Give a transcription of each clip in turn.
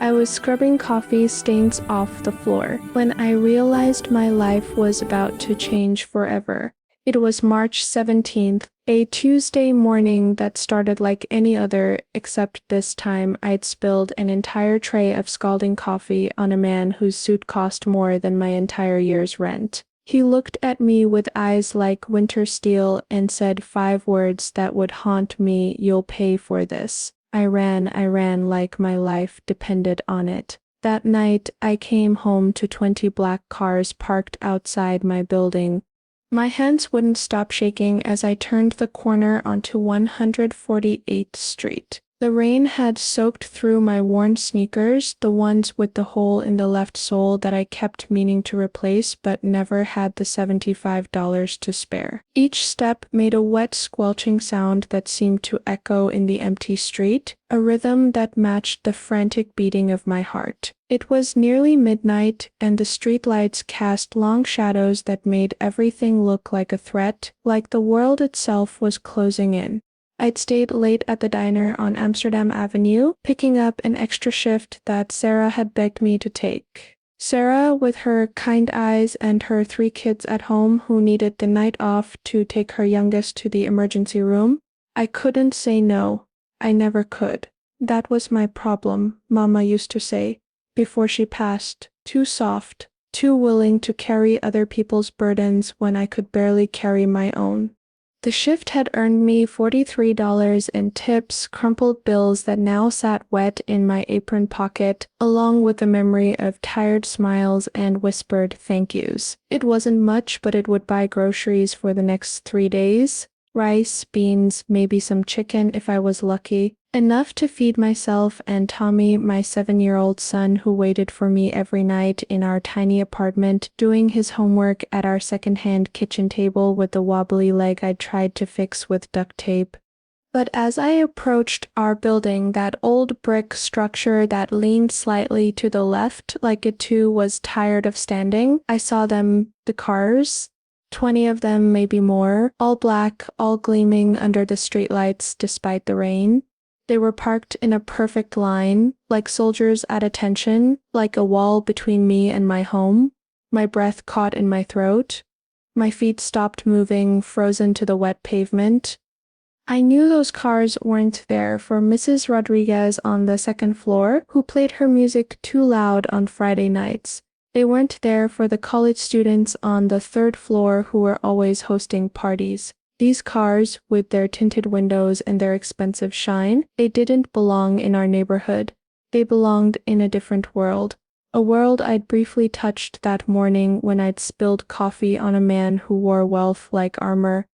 I was scrubbing coffee stains off the floor when I realized my life was about to change forever. It was March 17th, a Tuesday morning that started like any other, except this time I'd spilled an entire tray of scalding coffee on a man whose suit cost more than my entire year's rent. He looked at me with eyes like winter steel and said 5 words that would haunt me: "You'll pay for this." I ran like my life depended on it. That night, I came home to 20 black cars parked outside my building. My hands wouldn't stop shaking as I turned the corner onto 148th Street. The rain had soaked through my worn sneakers, the ones with the hole in the left sole that I kept meaning to replace but never had the $75 to spare. Each step made a wet, squelching sound that seemed to echo in the empty street, a rhythm that matched the frantic beating of my heart. It was nearly midnight, and the streetlights cast long shadows that made everything look like a threat, like the world itself was closing in. I'd stayed late at the diner on Amsterdam Avenue, picking up an extra shift that Sarah had begged me to take. Sarah, with her kind eyes and her 3 kids at home who needed the night off to take her youngest to the emergency room. I couldn't say no. I never could. That was my problem, Mama used to say, before she passed. Too soft, too willing to carry other people's burdens when I could barely carry my own. The shift had earned me $43 in tips, crumpled bills that now sat wet in my apron pocket, along with the memory of tired smiles and whispered thank yous. It wasn't much, but it would buy groceries for the next 3 days. Rice, beans, maybe some chicken if I was lucky. Enough to feed myself and Tommy, my 7-year-old son who waited for me every night in our tiny apartment, doing his homework at our second-hand kitchen table with the wobbly leg I'd tried to fix with duct tape. But as I approached our building, that old brick structure that leaned slightly to the left like it too was tired of standing, I saw them, the cars. 20 of them, maybe more, all black, all gleaming under the streetlights despite the rain. They were parked in a perfect line, like soldiers at attention, like a wall between me and my home. My breath caught in my throat. My feet stopped moving, frozen to the wet pavement. I knew those cars weren't there for Mrs. Rodriguez on the 2nd floor, who played her music too loud on Friday nights. They weren't there for the college students on the 3rd floor who were always hosting parties. These cars, with their tinted windows and their expensive shine, they didn't belong in our neighborhood. They belonged in a different world. A world I'd briefly touched that morning when I'd spilled coffee on a man who wore wealth like armor.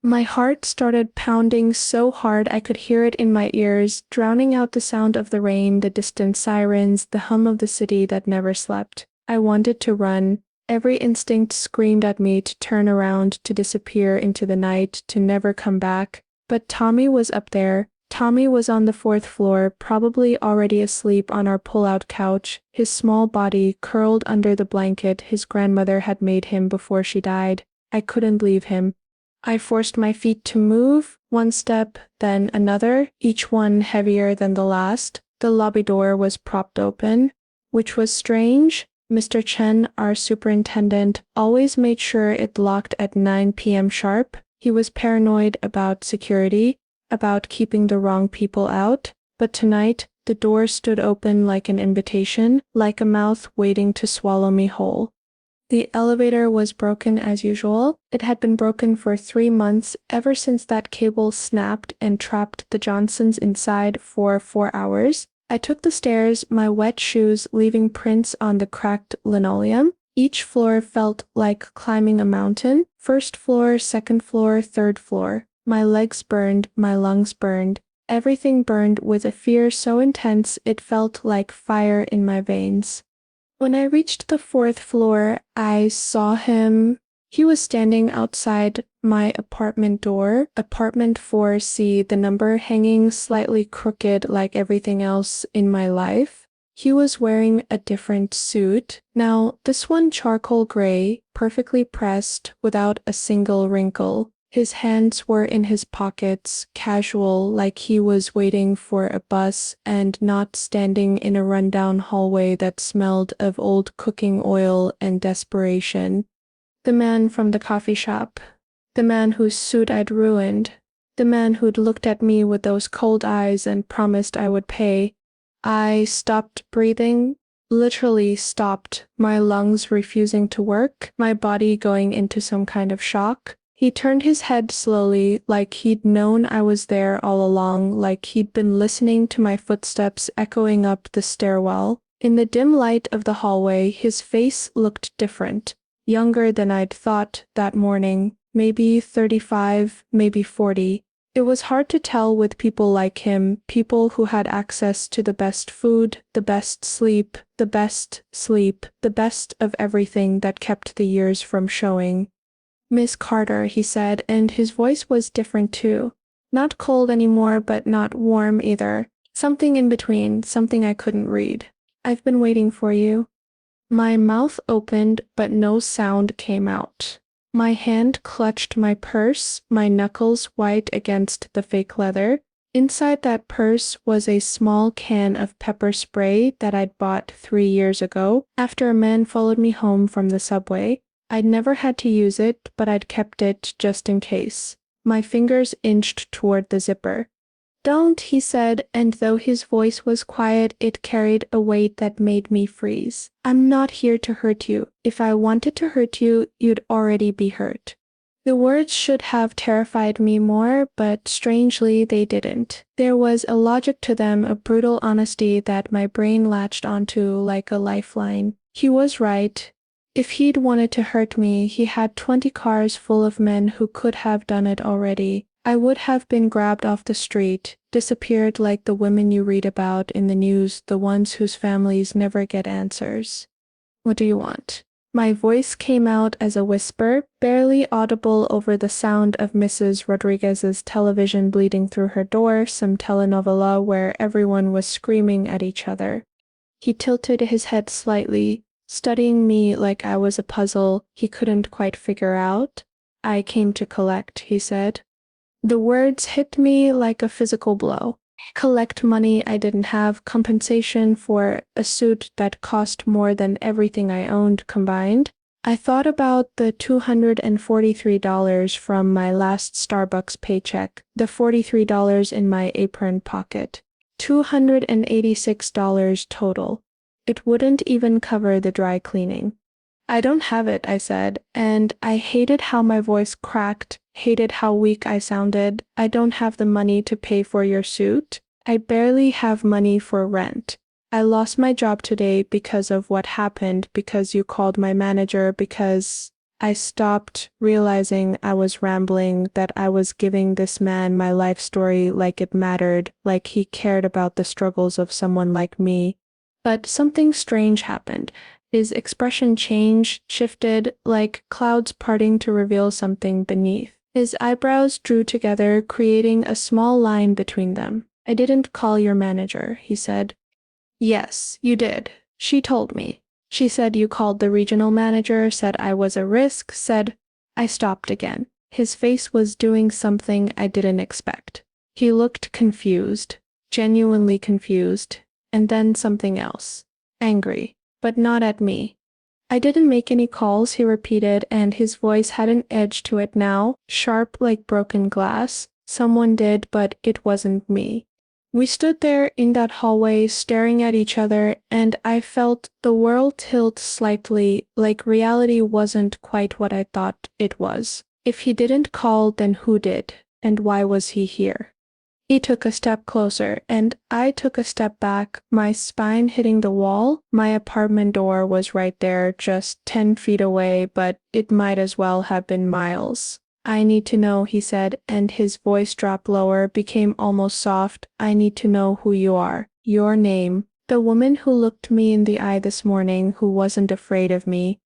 My heart started pounding so hard I could hear it in my ears, drowning out the sound of the rain, the distant sirens, the hum of the city that never slept. I wanted to run. Every instinct screamed at me to turn around, to disappear into the night, to never come back. But Tommy was up there. Tommy was on the 4th floor, probably already asleep on our pull-out couch, his small body curled under the blanket his grandmother had made him before she died. I couldn't leave him. I forced my feet to move, 1 step, then another, each one heavier than the last. The lobby door was propped open, which was strange. Mr. Chen, our superintendent, always made sure it locked at 9 p.m. sharp. He was paranoid about security, about keeping the wrong people out. But tonight, the door stood open like an invitation, like a mouth waiting to swallow me whole. The elevator was broken as usual. It had been broken for 3 months, ever since that cable snapped and trapped the Johnsons inside for 4 hours. I took the stairs, my wet shoes leaving prints on the cracked linoleum. Each floor felt like climbing a mountain. 1st floor, 2nd floor, 3rd floor. My legs burned, my lungs burned. Everything burned with a fear so intense it felt like fire in my veins. When I reached the 4th floor, I saw him. He was standing outside my apartment door, apartment 4C, the number hanging slightly crooked like everything else in my life. He was wearing a different suit. Now, this one charcoal gray, perfectly pressed, without a single wrinkle. His hands were in his pockets, casual, like he was waiting for a bus and not standing in a rundown hallway that smelled of old cooking oil and desperation. The man from the coffee shop. The man whose suit I'd ruined. The man who'd looked at me with those cold eyes and promised I would pay. I stopped breathing, literally stopped, my lungs refusing to work, my body going into some kind of shock. He turned his head slowly, like he'd known I was there all along, like he'd been listening to my footsteps echoing up the stairwell. In the dim light of the hallway, his face looked different, younger than I'd thought that morning, maybe 35, maybe 40. It was hard to tell with people like him, people who had access to the best food, the best sleep, the best of everything that kept the years from showing. "Miss Carter," he said, and his voice was different too. Not cold anymore, but not warm either. Something in between, something I couldn't read. "I've been waiting for you." My mouth opened, but no sound came out. My hand clutched my purse, my knuckles white against the fake leather. Inside that purse was a small can of pepper spray that I'd bought 3 years ago, after a man followed me home from the subway. I'd never had to use it, but I'd kept it just in case. My fingers inched toward the zipper. "Don't," he said, and though his voice was quiet, it carried a weight that made me freeze. "I'm not here to hurt you. If I wanted to hurt you, you'd already be hurt." The words should have terrified me more, but strangely they didn't. There was a logic to them, a brutal honesty that my brain latched onto like a lifeline. He was right. If he'd wanted to hurt me, he had 20 cars full of men who could have done it already. I would have been grabbed off the street, disappeared like the women you read about in the news, the ones whose families never get answers. "What do you want?" My voice came out as a whisper, barely audible over the sound of Mrs. Rodriguez's television bleeding through her door, some telenovela where everyone was screaming at each other. He tilted his head slightly, studying me like I was a puzzle he couldn't quite figure out. "I came to collect," he said. The words hit me like a physical blow. Collect money I didn't have, compensation for a suit that cost more than everything I owned combined. I thought about the $243 from my last Starbucks paycheck, the $43 in my apron pocket. $286 total. It wouldn't even cover the dry cleaning. "I don't have it," I said, and I hated how my voice cracked, hated how weak I sounded. "I don't have the money to pay for your suit. I barely have money for rent. I lost my job today because of what happened, because you called my manager, because—" I stopped, realizing I was rambling, that I was giving this man my life story like it mattered, like he cared about the struggles of someone like me. But something strange happened. His expression changed, shifted, like clouds parting to reveal something beneath. His eyebrows drew together, creating a small line between them. "I didn't call your manager," he said. "Yes, you did. She told me. She said you called the regional manager, said I was a risk, said—" I stopped again. His face was doing something I didn't expect. He looked confused, genuinely confused, and then something else. Angry. But not at me. "I didn't make any calls," he repeated, and his voice had an edge to it now, sharp like broken glass. "Someone did, but it wasn't me." We stood there in that hallway, staring at each other, and I felt the world tilt slightly, like reality wasn't quite what I thought it was. If he didn't call, then who did? And why was he here? He took a step closer, and I took a step back, my spine hitting the wall. My apartment door was right there, just 10 feet away, but it might as well have been miles. "I need to know," he said, and his voice dropped lower, became almost soft. "I need to know who you are. Your name. The woman who looked me in the eye this morning, who wasn't afraid of me."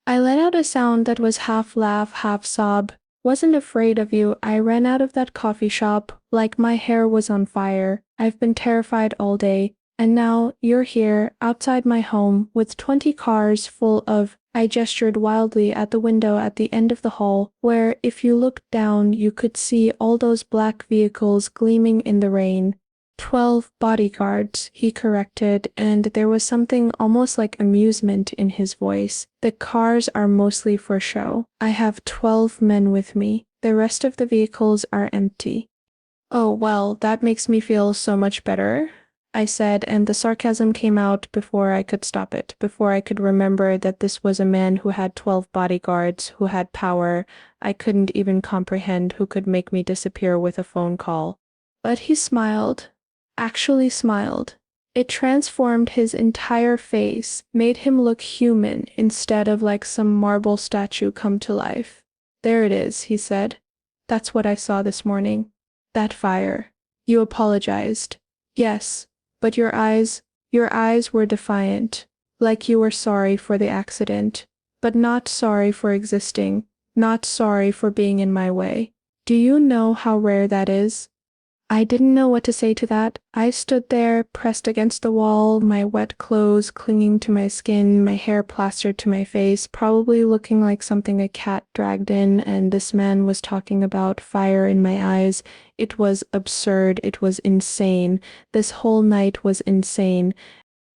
I let out a sound that was half laugh, half sob. "Wasn't afraid of you. I ran out of that coffee shop, like my hair was on fire. I've been terrified all day. And now, you're here, outside my home, with 20 cars full of I gestured wildly at the window at the end of the hall, where, if you looked down, you could see all those black vehicles gleaming in the rain. 12 bodyguards, he corrected, and there was something almost like amusement in his voice. The cars are mostly for show. I have 12 men with me. The rest of the vehicles are empty. Oh, well, that makes me feel so much better, I said, and the sarcasm came out before I could stop it, before I could remember that this was a man who had 12 bodyguards, who had power I couldn't even comprehend, who could make me disappear with a phone call. But he smiled, actually smiled. It transformed his entire face, made him look human instead of like some marble statue come to life. There it is, he said. That's what I saw this morning. That fire. You apologized. Yes, but your eyes were defiant, like you were sorry for the accident, but not sorry for existing, not sorry for being in my way. Do you know how rare that is? I didn't know what to say to that. I stood there, pressed against the wall, my wet clothes clinging to my skin, my hair plastered to my face, probably looking like something a cat dragged in, and this man was talking about fire in my eyes. It was absurd. It was insane. This whole night was insane.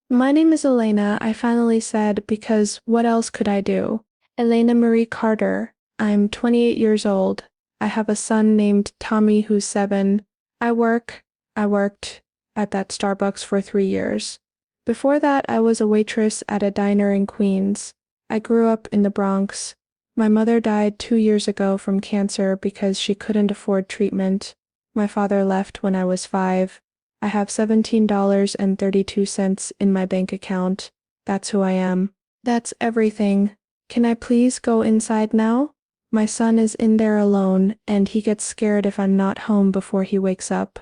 My name is Elena, I finally said, because what else could I do? Elena Marie Carter. I'm 28 years old. I have a son named Tommy who's 7. I worked at that Starbucks for 3 years. Before that, I was a waitress at a diner in Queens. I grew up in the Bronx. My mother died 2 years ago from cancer because she couldn't afford treatment. My father left when I was 5. I have $17.32 in my bank account. That's who I am. That's everything. Can I please go inside now? My son is in there alone, and he gets scared if I'm not home before he wakes up.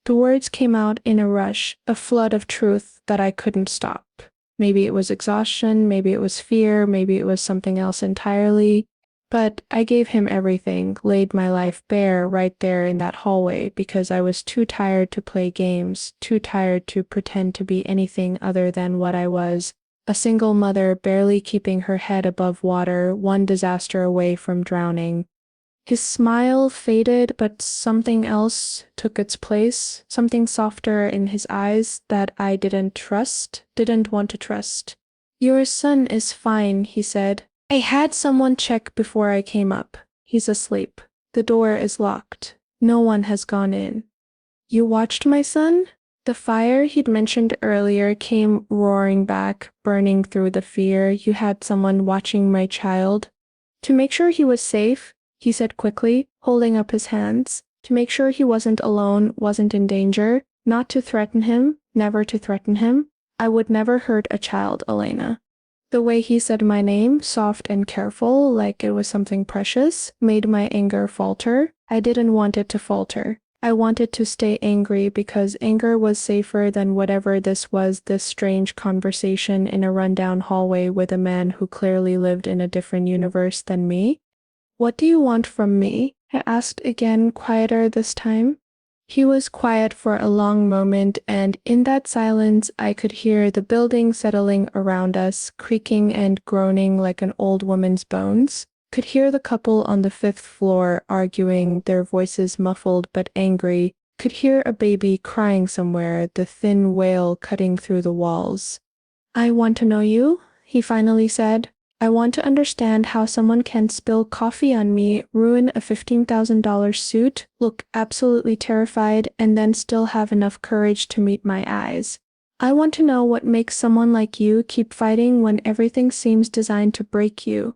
The words came out in a rush, a flood of truth that I couldn't stop. Maybe it was exhaustion, maybe it was fear, maybe it was something else entirely. But I gave him everything, laid my life bare right there in that hallway because I was too tired to play games, too tired to pretend to be anything other than what I was. A single mother barely keeping her head above water, one disaster away from drowning. His smile faded, but something else took its place, something softer in his eyes that I didn't want to trust. Your son is fine, he said. I had someone check before I came up. He's asleep. The door is locked. No one has gone in. You watched my son? The fire he'd mentioned earlier came roaring back, burning through the fear. You had someone watching my child? To make sure he was safe, he said quickly, holding up his hands. To make sure he wasn't alone, wasn't in danger. Not to threaten him, never to threaten him. I would never hurt a child, Elena. The way he said my name, soft and careful, like it was something precious, made my anger falter. I didn't want it to falter. I wanted to stay angry because anger was safer than whatever this was, this strange conversation in a rundown hallway with a man who clearly lived in a different universe than me. What do you want from me? I asked again, quieter this time. He was quiet for a long moment, and in that silence I could hear the building settling around us, creaking and groaning like an old woman's bones. Could hear the couple on the 5th floor arguing, their voices muffled but angry. Could hear a baby crying somewhere, the thin wail cutting through the walls. I want to know you, he finally said. I want to understand how someone can spill coffee on me, ruin a $15,000 suit, look absolutely terrified, and then still have enough courage to meet my eyes. I want to know what makes someone like you keep fighting when everything seems designed to break you.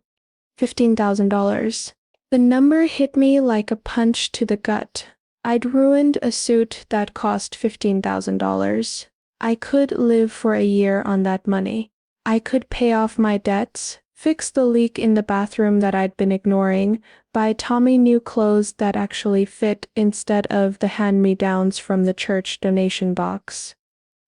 $15,000. The number hit me like a punch to the gut. I'd ruined a suit that cost $15,000. I could live for a year on that money. I could pay off my debts, fix the leak in the bathroom that I'd been ignoring, buy Tommy new clothes that actually fit instead of the hand-me-downs from the church donation box.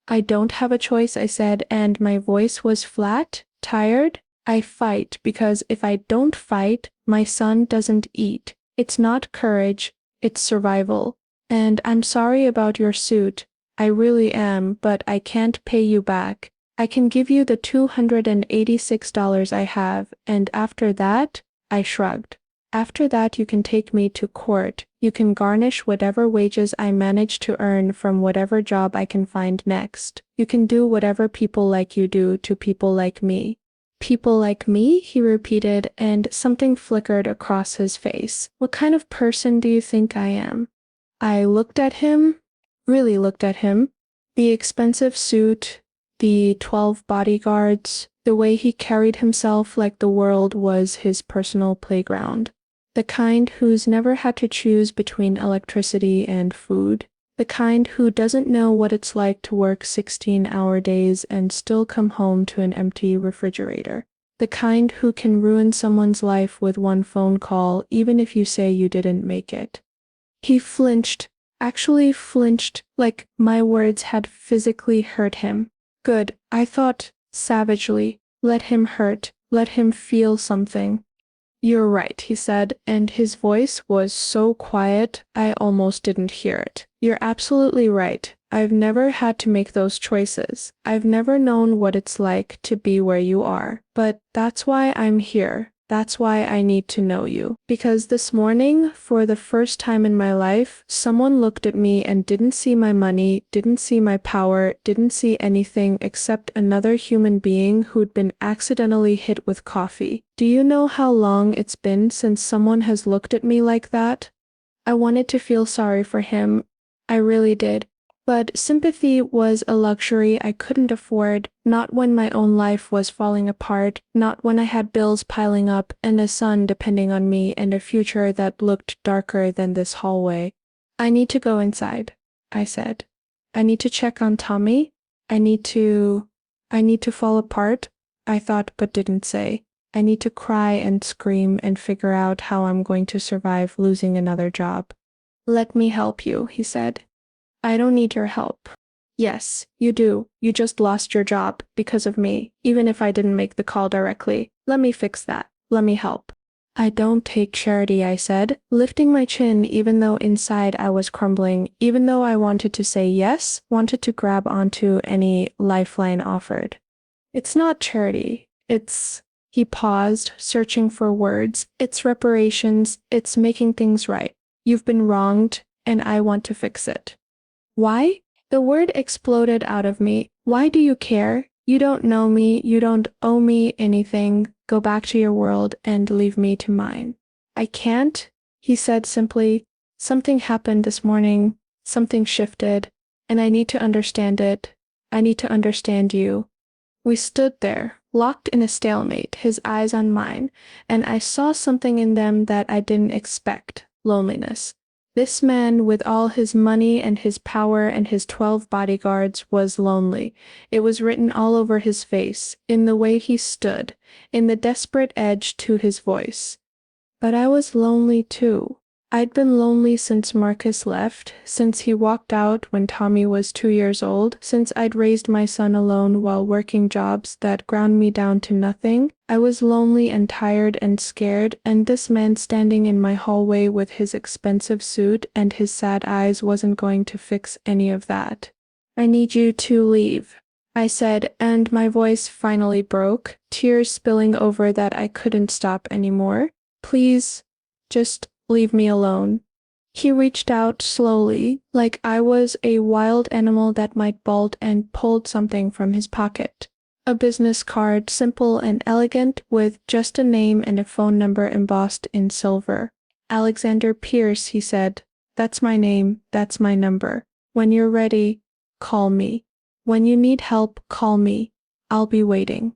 I don't have a choice, I said, and my voice was flat, tired. I fight because if I don't fight, my son doesn't eat. It's not courage, it's survival. And I'm sorry about your suit. I really am, but I can't pay you back. I can give you the $286 I have, and after that, I shrugged. After that you can take me to court, you can garnish whatever wages I manage to earn from whatever job I can find next. You can do whatever people like you do to people like me. People like me, he repeated, and something flickered across his face. What kind of person do you think I am? I looked at him, really looked at him. The expensive suit, the 12 bodyguards, the way he carried himself like the world was his personal playground. The kind who's never had to choose between electricity and food. The kind who doesn't know what it's like to work 16-hour days and still come home to an empty refrigerator. The kind who can ruin someone's life with one phone call even if you say you didn't make it. He flinched, actually flinched, like my words had physically hurt him. Good, I thought, savagely. Let him hurt, let him feel something. You're right, he said, and his voice was so quiet I almost didn't hear it. You're absolutely right. I've never had to make those choices. I've never known what it's like to be where you are. But that's why I'm here. That's why I need to know you. Because this morning, for the first time in my life, someone looked at me and didn't see my money, didn't see my power, didn't see anything except another human being who'd been accidentally hit with coffee. Do you know how long it's been since someone has looked at me like that? I wanted to feel sorry for him. I really did. But sympathy was a luxury I couldn't afford, not when my own life was falling apart, not when I had bills piling up and a son depending on me and a future that looked darker than this hallway. I need to go inside, I said. I need to check on Tommy. I need to fall apart, I thought but didn't say. I need to cry and scream and figure out how I'm going to survive losing another job. Let me help you, he said. I don't need your help. Yes, you do. You just lost your job because of me, even if I didn't make the call directly. Let me fix that. Let me help. I don't take charity, I said, lifting my chin even though inside I was crumbling, even though I wanted to say yes, wanted to grab onto any lifeline offered. It's not charity. It's... He paused, searching for words. It's reparations. It's making things right. You've been wronged, and I want to fix it. Why? The word exploded out of me. Why do you care? You don't know me, you don't owe me anything. Go back to your world and leave me to mine. I can't, he said simply. Something happened this morning, something shifted, and I need to understand it. I need to understand you. We stood there, locked in a stalemate, his eyes on mine, and I saw something in them that I didn't expect, loneliness. This man, with all his money and his power and his 12 bodyguards, was lonely. It was written all over his face, in the way he stood, in the desperate edge to his voice. But I was lonely too. I'd been lonely since Marcus left, since he walked out when Tommy was 2 years old, since I'd raised my son alone while working jobs that ground me down to nothing. I was lonely and tired and scared, and this man standing in my hallway with his expensive suit and his sad eyes wasn't going to fix any of that. I need you to leave, I said, and my voice finally broke, tears spilling over that I couldn't stop anymore. Please, just leave me alone. He reached out slowly, like I was a wild animal that might bolt, and pulled something from his pocket. A business card, simple and elegant, with just a name and a phone number embossed in silver. Alexander Pierce, he said. That's my name, that's my number. When you're ready, call me. When you need help, call me. I'll be waiting.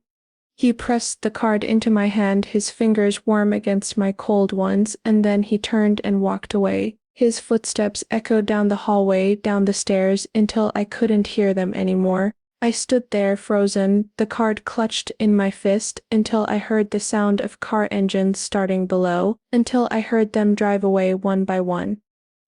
He pressed the card into my hand, his fingers warm against my cold ones, and then he turned and walked away. His footsteps echoed down the hallway, down the stairs, until I couldn't hear them anymore. I stood there frozen, the card clutched in my fist, until I heard the sound of car engines starting below, until I heard them drive away one by one.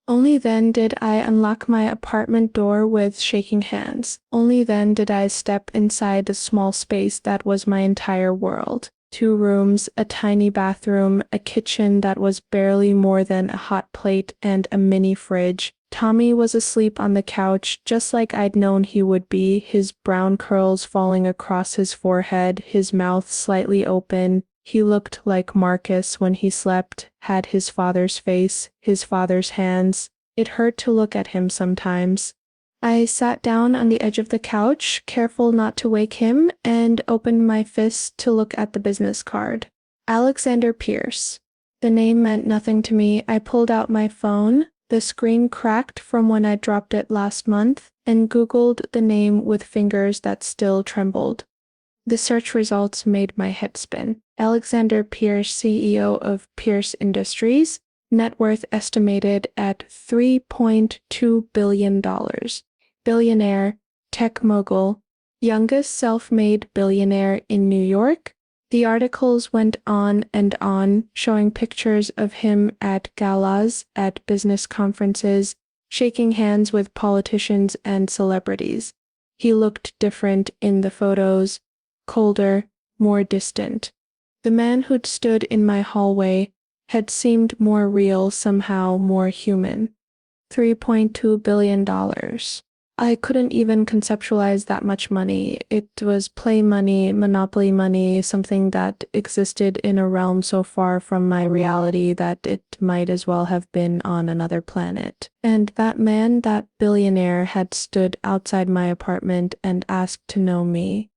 Only then did I unlock my apartment door with shaking hands. Only then did I step inside the small space that was my entire world. 2 rooms, a tiny bathroom, a kitchen that was barely more than a hot plate, and a mini fridge. Tommy was asleep on the couch, just like I'd known he would be, his brown curls falling across his forehead, his mouth slightly open. He looked like Marcus when he slept, had his father's face, his father's hands. It hurt to look at him sometimes. I sat down on the edge of the couch, careful not to wake him, and opened my fist to look at the business card. Alexander Pierce. The name meant nothing to me. I pulled out my phone. The screen cracked from when I dropped it last month, and Googled the name with fingers that still trembled. The search results made my head spin. Alexander Pierce, CEO of Pierce Industries, net worth estimated at $3.2 billion. Billionaire, tech mogul, youngest self-made billionaire in New York. The articles went on and on, showing pictures of him at galas, at business conferences, shaking hands with politicians and celebrities. He looked different in the photos, colder, more distant. The man who'd stood in my hallway had seemed more real, somehow more human. $3.2 billion. I couldn't even conceptualize that much money. It was play money, monopoly money, something that existed in a realm so far from my reality that it might as well have been on another planet. And that man, that billionaire, had stood outside my apartment and asked to know me.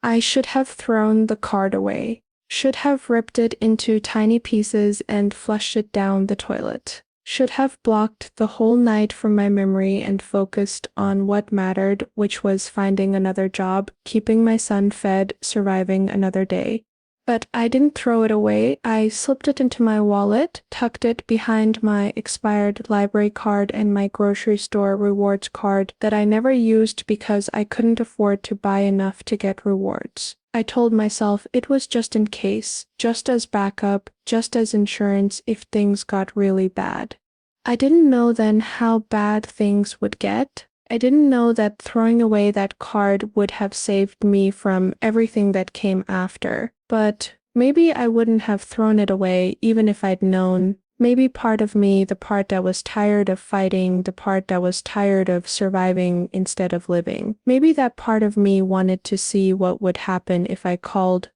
I should have thrown the card away, should have ripped it into tiny pieces and flushed it down the toilet. Should have blocked the whole night from my memory and focused on what mattered, which was finding another job, keeping my son fed, surviving another day. But I didn't throw it away. I slipped it into my wallet, tucked it behind my expired library card and my grocery store rewards card that I never used because I couldn't afford to buy enough to get rewards. I told myself it was just in case, just as backup, just as insurance if things got really bad. I didn't know then how bad things would get. I didn't know that throwing away that card would have saved me from everything that came after. But maybe I wouldn't have thrown it away even if I'd known. Maybe part of me, the part that was tired of fighting, the part that was tired of surviving instead of living, maybe that part of me wanted to see what would happen if I called.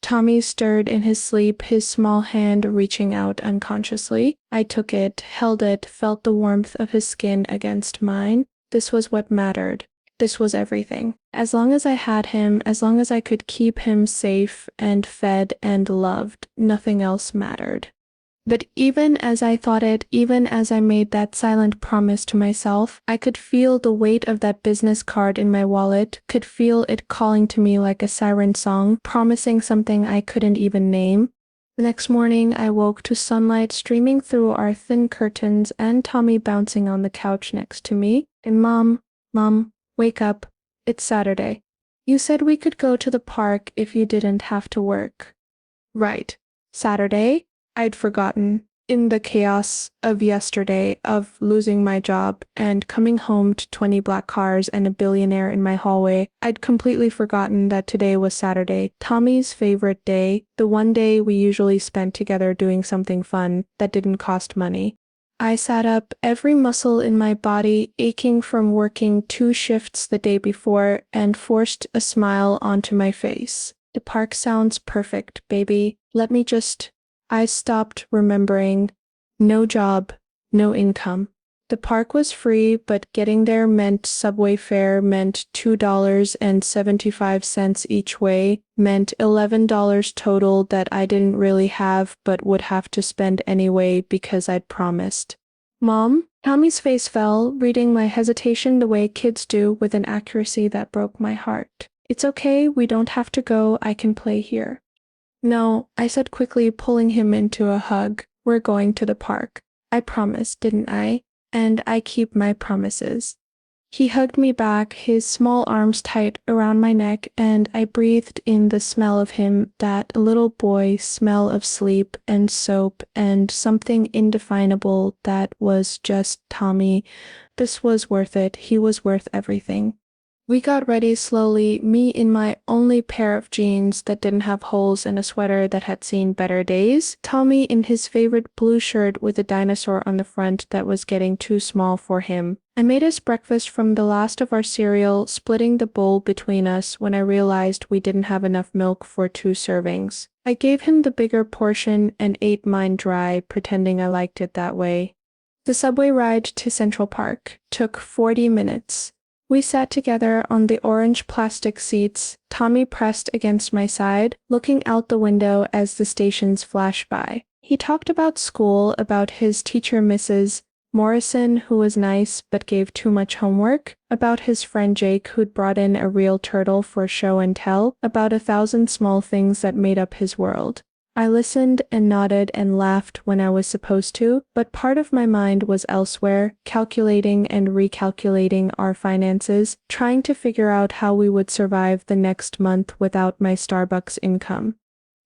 Tommy stirred in his sleep, his small hand reaching out unconsciously. I took it, held it, felt the warmth of his skin against mine. This was what mattered. This was everything. As long as I had him, as long as I could keep him safe and fed and loved, nothing else mattered. But even as I thought it, even as I made that silent promise to myself, I could feel the weight of that business card in my wallet, could feel it calling to me like a siren song, promising something I couldn't even name. The next morning, I woke to sunlight streaming through our thin curtains and Tommy bouncing on the couch next to me. And Mom, wake up. It's Saturday. You said we could go to the park if you didn't have to work. Right. Saturday? I'd forgotten. In the chaos of yesterday, of losing my job and coming home to 20 black cars and a billionaire in my hallway, I'd completely forgotten that today was Saturday, Tommy's favorite day, the one day we usually spent together doing something fun that didn't cost money. I sat up, every muscle in my body aching from working 2 shifts the day before, and forced a smile onto my face. The park sounds perfect, baby. I stopped remembering. No job, no income. The park was free, but getting there meant subway fare, meant $2.75 each way, meant $11 total that I didn't really have but would have to spend anyway because I'd promised. Mom? Tommy's face fell, reading my hesitation the way kids do with an accuracy that broke my heart. It's okay, we don't have to go, I can play here. No, I said quickly, pulling him into a hug. We're going to the park. I promised, didn't I? And I keep my promises. He hugged me back, his small arms tight around my neck, and I breathed in the smell of him, that little boy smell of sleep and soap and something indefinable that was just Tommy. This was worth it. He was worth everything. We got ready slowly, me in my only pair of jeans that didn't have holes and a sweater that had seen better days, Tommy in his favorite blue shirt with a dinosaur on the front that was getting too small for him. I made us breakfast from the last of our cereal, splitting the bowl between us when I realized we didn't have enough milk for 2 servings. I gave him the bigger portion and ate mine dry, pretending I liked it that way. The subway ride to Central Park took 40 minutes. We sat together on the orange plastic seats, Tommy pressed against my side, looking out the window as the stations flashed by. He talked about school, about his teacher Mrs. Morrison, who was nice but gave too much homework, about his friend Jake who'd brought in a real turtle for show and tell, about 1,000 small things that made up his world. I listened and nodded and laughed when I was supposed to, but part of my mind was elsewhere, calculating and recalculating our finances, trying to figure out how we would survive the next month without my Starbucks income.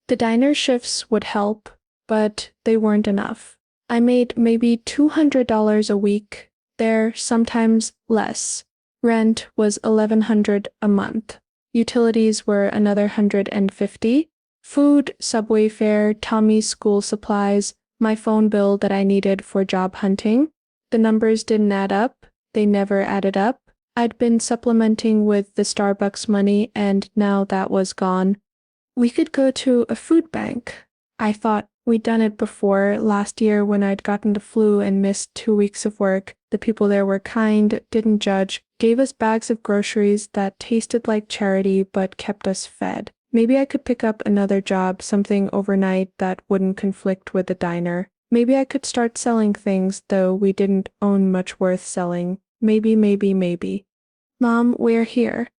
The diner shifts would help, but they weren't enough. I made maybe $200 a week there, sometimes less. Rent was $1,100 a month. Utilities were another $150. Food, subway fare, Tommy's school supplies, my phone bill that I needed for job hunting. The numbers didn't add up. They never added up. I'd been supplementing with the Starbucks money and now that was gone. We could go to a food bank. I thought we'd done it before last year when I'd gotten the flu and missed 2 weeks of work. The people there were kind, didn't judge, gave us bags of groceries that tasted like charity but kept us fed. Maybe I could pick up another job, something overnight that wouldn't conflict with the diner. Maybe I could start selling things, though we didn't own much worth selling. Maybe. Mom, we're here.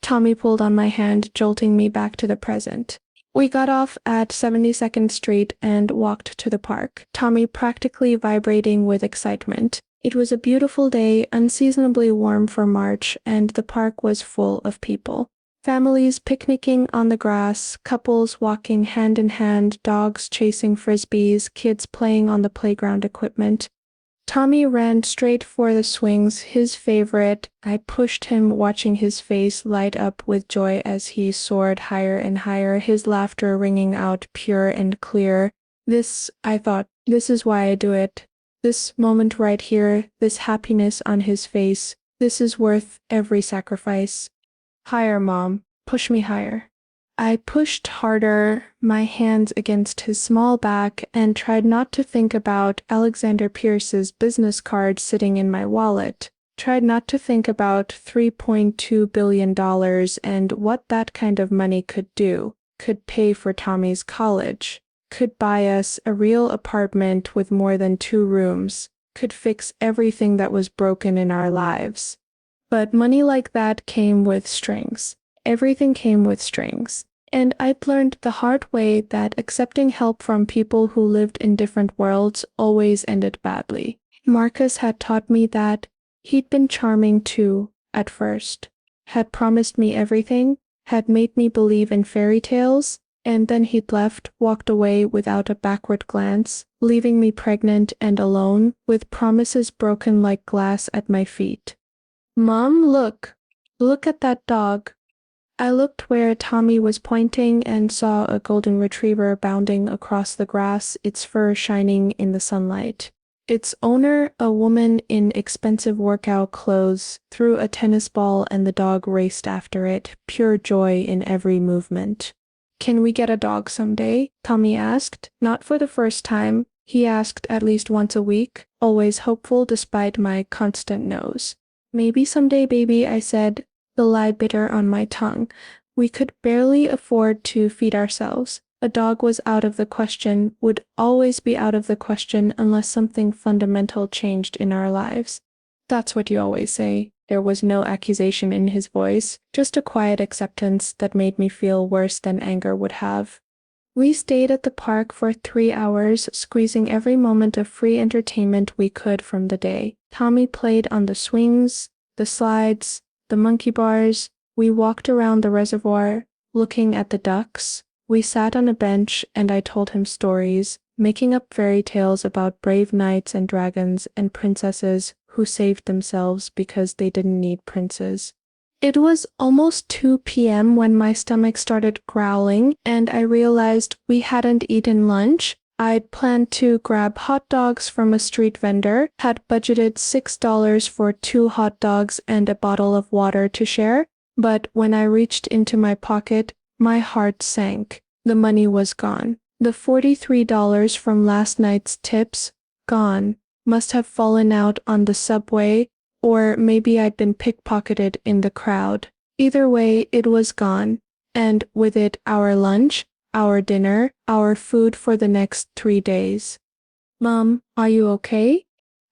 Tommy pulled on my hand, jolting me back to the present. We got off at 72nd Street and walked to the park, Tommy practically vibrating with excitement. It was a beautiful day, unseasonably warm for March, and the park was full of people. Families picnicking on the grass, couples walking hand in hand, dogs chasing frisbees, kids playing on the playground equipment. Tommy ran straight for the swings, his favorite. I pushed him, watching his face light up with joy as he soared higher and higher, his laughter ringing out pure and clear. I thought, this is why I do it. This moment right here, this happiness on his face, this is worth every sacrifice. Higher, Mom. Push me higher. I pushed harder, my hands against his small back, and tried not to think about Alexander Pierce's business card sitting in my wallet. Tried not to think about $3.2 billion and what that kind of money could do. Could pay for Tommy's college. Could buy us a real apartment with more than 2 rooms. Could fix everything that was broken in our lives. But money like that came with strings. Everything came with strings. And I'd learned the hard way that accepting help from people who lived in different worlds always ended badly. Marcus had taught me that. He'd been charming too, at first. Had promised me everything, had made me believe in fairy tales, and then he'd left, walked away without a backward glance, leaving me pregnant and alone, with promises broken like glass at my feet. Mom, look. Look at that dog. I looked where Tommy was pointing and saw a golden retriever bounding across the grass, its fur shining in the sunlight. Its owner, a woman in expensive workout clothes, threw a tennis ball and the dog raced after it, pure joy in every movement. Can we get a dog someday? Tommy asked. Not for the first time. He asked at least once a week, always hopeful despite my constant no's. Maybe someday, baby, I said, the lie bitter on my tongue. We could barely afford to feed ourselves. A dog was out of the question, would always be out of the question unless something fundamental changed in our lives. That's what you always say. There was no accusation in his voice, just a quiet acceptance that made me feel worse than anger would have. We stayed at the park for 3 hours, squeezing every moment of free entertainment we could from the day. Tommy played on the swings, the slides, the monkey bars. We walked around the reservoir, looking at the ducks. We sat on a bench and I told him stories, making up fairy tales about brave knights and dragons and princesses who saved themselves because they didn't need princes. It was almost 2 p.m. when my stomach started growling and I realized we hadn't eaten lunch. I'd planned to grab hot dogs from a street vendor, had budgeted $6 for 2 hot dogs and a bottle of water to share, but when I reached into my pocket, my heart sank. The money was gone. The $43 from last night's tips, gone. Must have fallen out on the subway, or maybe I'd been pickpocketed in the crowd. Either way, it was gone, and with it our lunch, our dinner, our food for the next 3 days. Mom, are you okay?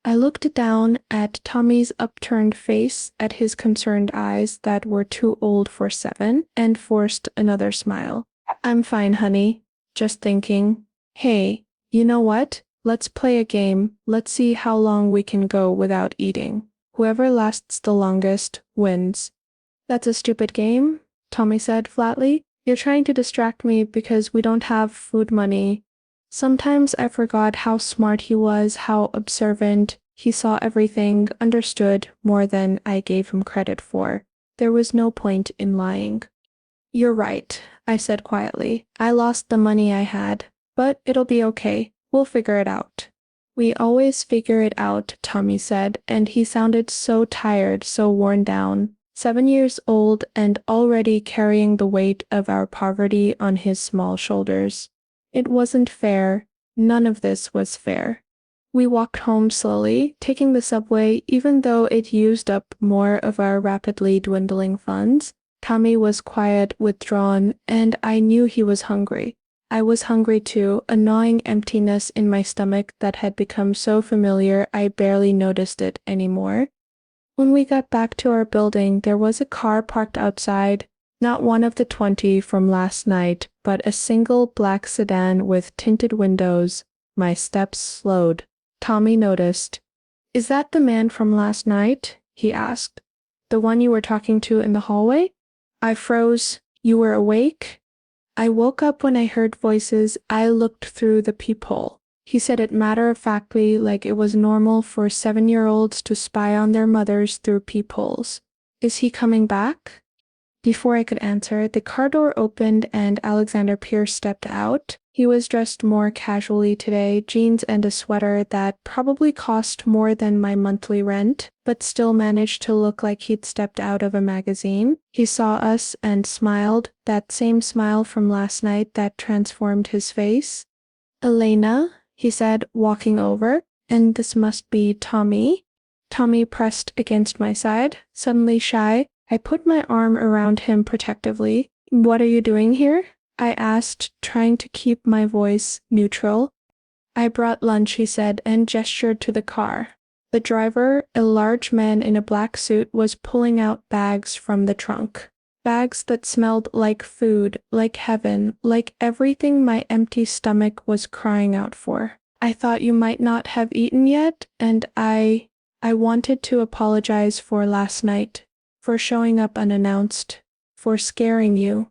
I looked down at Tommy's upturned face, at his concerned eyes that were too old for 7, and forced another smile. I'm fine, honey. Just thinking. Hey, you know what? Let's play a game. Let's see how long we can go without eating. Whoever lasts the longest wins. That's a stupid game, Tommy said flatly. You're trying to distract me because we don't have food money. Sometimes I forgot how smart he was, how observant. He saw everything, understood more than I gave him credit for. There was no point in lying. You're right, I said quietly. I lost the money I had, but it'll be okay. We'll figure it out. We always figure it out, Tommy said, and he sounded so tired, so worn down. 7 years old and already carrying the weight of our poverty on his small shoulders. It wasn't fair. None of this was fair. We walked home slowly, taking the subway even though it used up more of our rapidly dwindling funds. Tommy was quiet, withdrawn, and I knew he was hungry. I was hungry too, a gnawing emptiness in my stomach that had become so familiar I barely noticed it anymore. When we got back to our building, there was a car parked outside, not one of the 20 from last night, but a single black sedan with tinted windows. My steps slowed. Tommy noticed. Is that the man from last night? He asked. The one you were talking to in the hallway? I froze. You were awake? I woke up when I heard voices. I looked through the peephole. He said it matter-of-factly, like it was normal for 7-year-olds to spy on their mothers through peepholes. Is he coming back? Before I could answer, the car door opened and Alexander Pierce stepped out. He was dressed more casually today, jeans and a sweater that probably cost more than my monthly rent, but still managed to look like he'd stepped out of a magazine. He saw us and smiled, that same smile from last night that transformed his face. Elena, he said, walking over, and this must be Tommy. Tommy pressed against my side, suddenly shy. I put my arm around him protectively. What are you doing here? I asked, trying to keep my voice neutral. I brought lunch, he said, and gestured to the car. The driver, a large man in a black suit, was pulling out bags from the trunk. Bags that smelled like food, like heaven, like everything my empty stomach was crying out for. I thought you might not have eaten yet, and I wanted to apologize for last night, for showing up unannounced, for scaring you.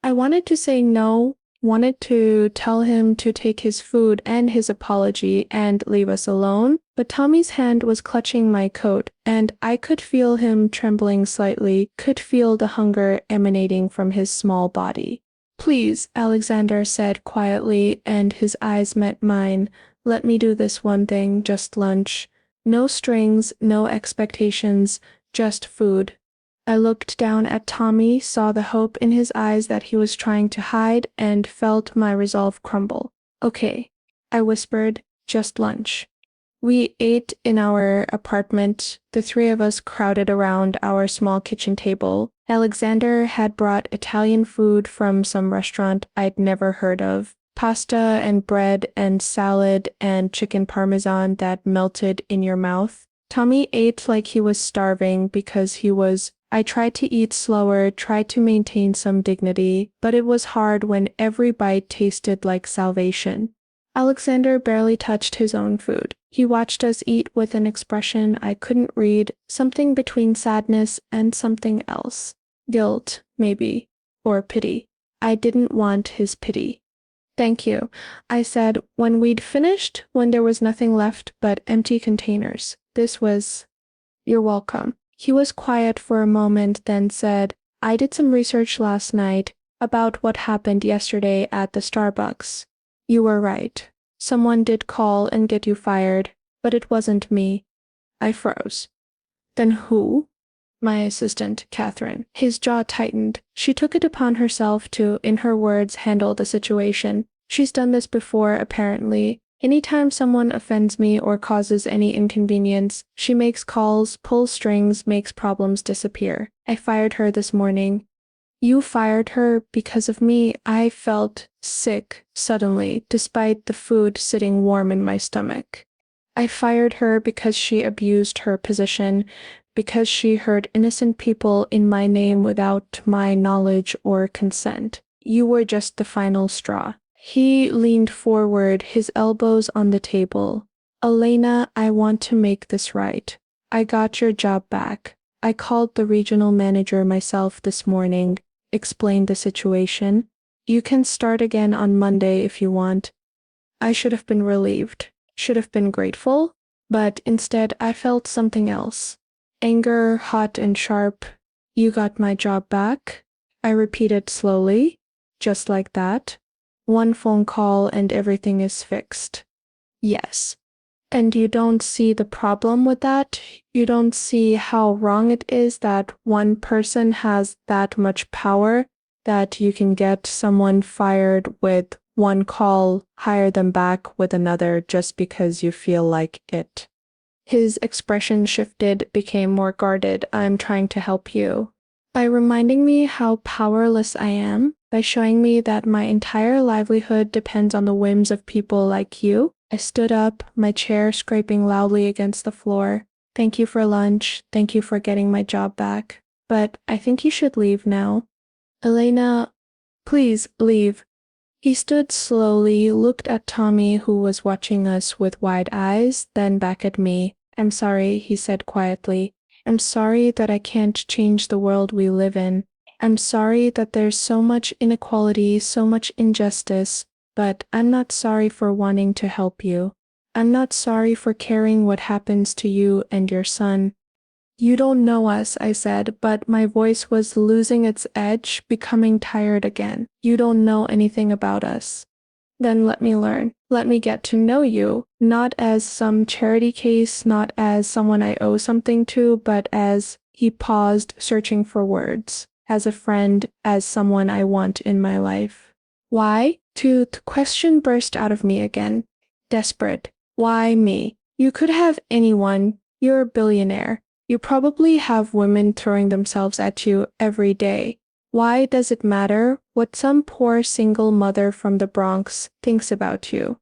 I wanted to say no, wanted to tell him to take his food and his apology and leave us alone, but Tommy's hand was clutching my coat, and I could feel him trembling slightly, could feel the hunger emanating from his small body. Please, Alexander said quietly, and his eyes met mine. Let me do this one thing, just lunch. No strings, no expectations, just food. I looked down at Tommy, saw the hope in his eyes that he was trying to hide, and felt my resolve crumble. Okay, I whispered, just lunch. We ate in our apartment, the 3 of us crowded around our small kitchen table. Alexander had brought Italian food from some restaurant I'd never heard of. Pasta and bread and salad and chicken parmesan that melted in your mouth. Tommy ate like he was starving because he was. I tried to eat slower, tried to maintain some dignity, but it was hard when every bite tasted like salvation. Alexander barely touched his own food. He watched us eat with an expression I couldn't read, something between sadness and something else. Guilt, maybe, or pity. I didn't want his pity. Thank you, I said when we'd finished, when there was nothing left but empty containers. This was. You're welcome. He was quiet for a moment, then said, I did some research last night about what happened yesterday at the Starbucks. You were right. Someone did call and get you fired, but it wasn't me. I froze. Then who? My assistant, Catherine. His jaw tightened. She took it upon herself to, in her words, handle the situation. She's done this before, apparently. Anytime someone offends me or causes any inconvenience, she makes calls, pulls strings, makes problems disappear. I fired her this morning. You fired her because of me. I felt sick suddenly, despite the food sitting warm in my stomach. I fired her because she abused her position, because she hurt innocent people in my name without my knowledge or consent. You were just the final straw. He leaned forward, his elbows on the table. Elena, I want to make this right. I got your job back. I called the regional manager myself this morning, explained the situation. You can start again on Monday if you want. I should have been relieved, should have been grateful, but instead I felt something else. Anger, hot and sharp. You got my job back? I repeated slowly, just like that. One phone call and everything is fixed. Yes. And you don't see the problem with that? You don't see how wrong it is that one person has that much power, that you can get someone fired with one call, hire them back with another just because you feel like it. His expression shifted, became more guarded. I'm trying to help you. By reminding me how powerless I am, by showing me that my entire livelihood depends on the whims of people like you, I stood up, my chair scraping loudly against the floor. Thank you for lunch. Thank you for getting my job back. But I think you should leave now. Elena, please leave. He stood slowly, looked at Tommy, who was watching us with wide eyes, then back at me. I'm sorry, he said quietly. I'm sorry that I can't change the world we live in. I'm sorry that there's so much inequality, so much injustice, but I'm not sorry for wanting to help you. I'm not sorry for caring what happens to you and your son. You don't know us, I said, but my voice was losing its edge, becoming tired again. You don't know anything about us. Then let me learn. Let me get to know you, not as some charity case, not as someone I owe something to, but as, he paused, searching for words, as a friend, as someone I want in my life. Why? The question burst out of me again. Desperate. Why me? You could have anyone. You're a billionaire. You probably have women throwing themselves at you every day. Why does it matter what some poor single mother from the Bronx thinks about you?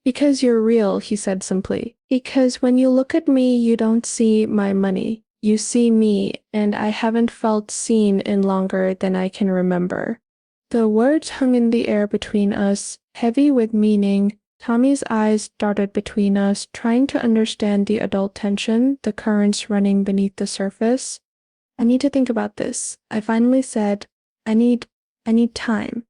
Because you're real, he said simply. Because when you look at me, you don't see my money. You see me, and I haven't felt seen in longer than I can remember. The words hung in the air between us, heavy with meaning. Tommy's eyes darted between us, trying to understand the adult tension, the currents running beneath the surface. I need to think about this. I finally said, I need time.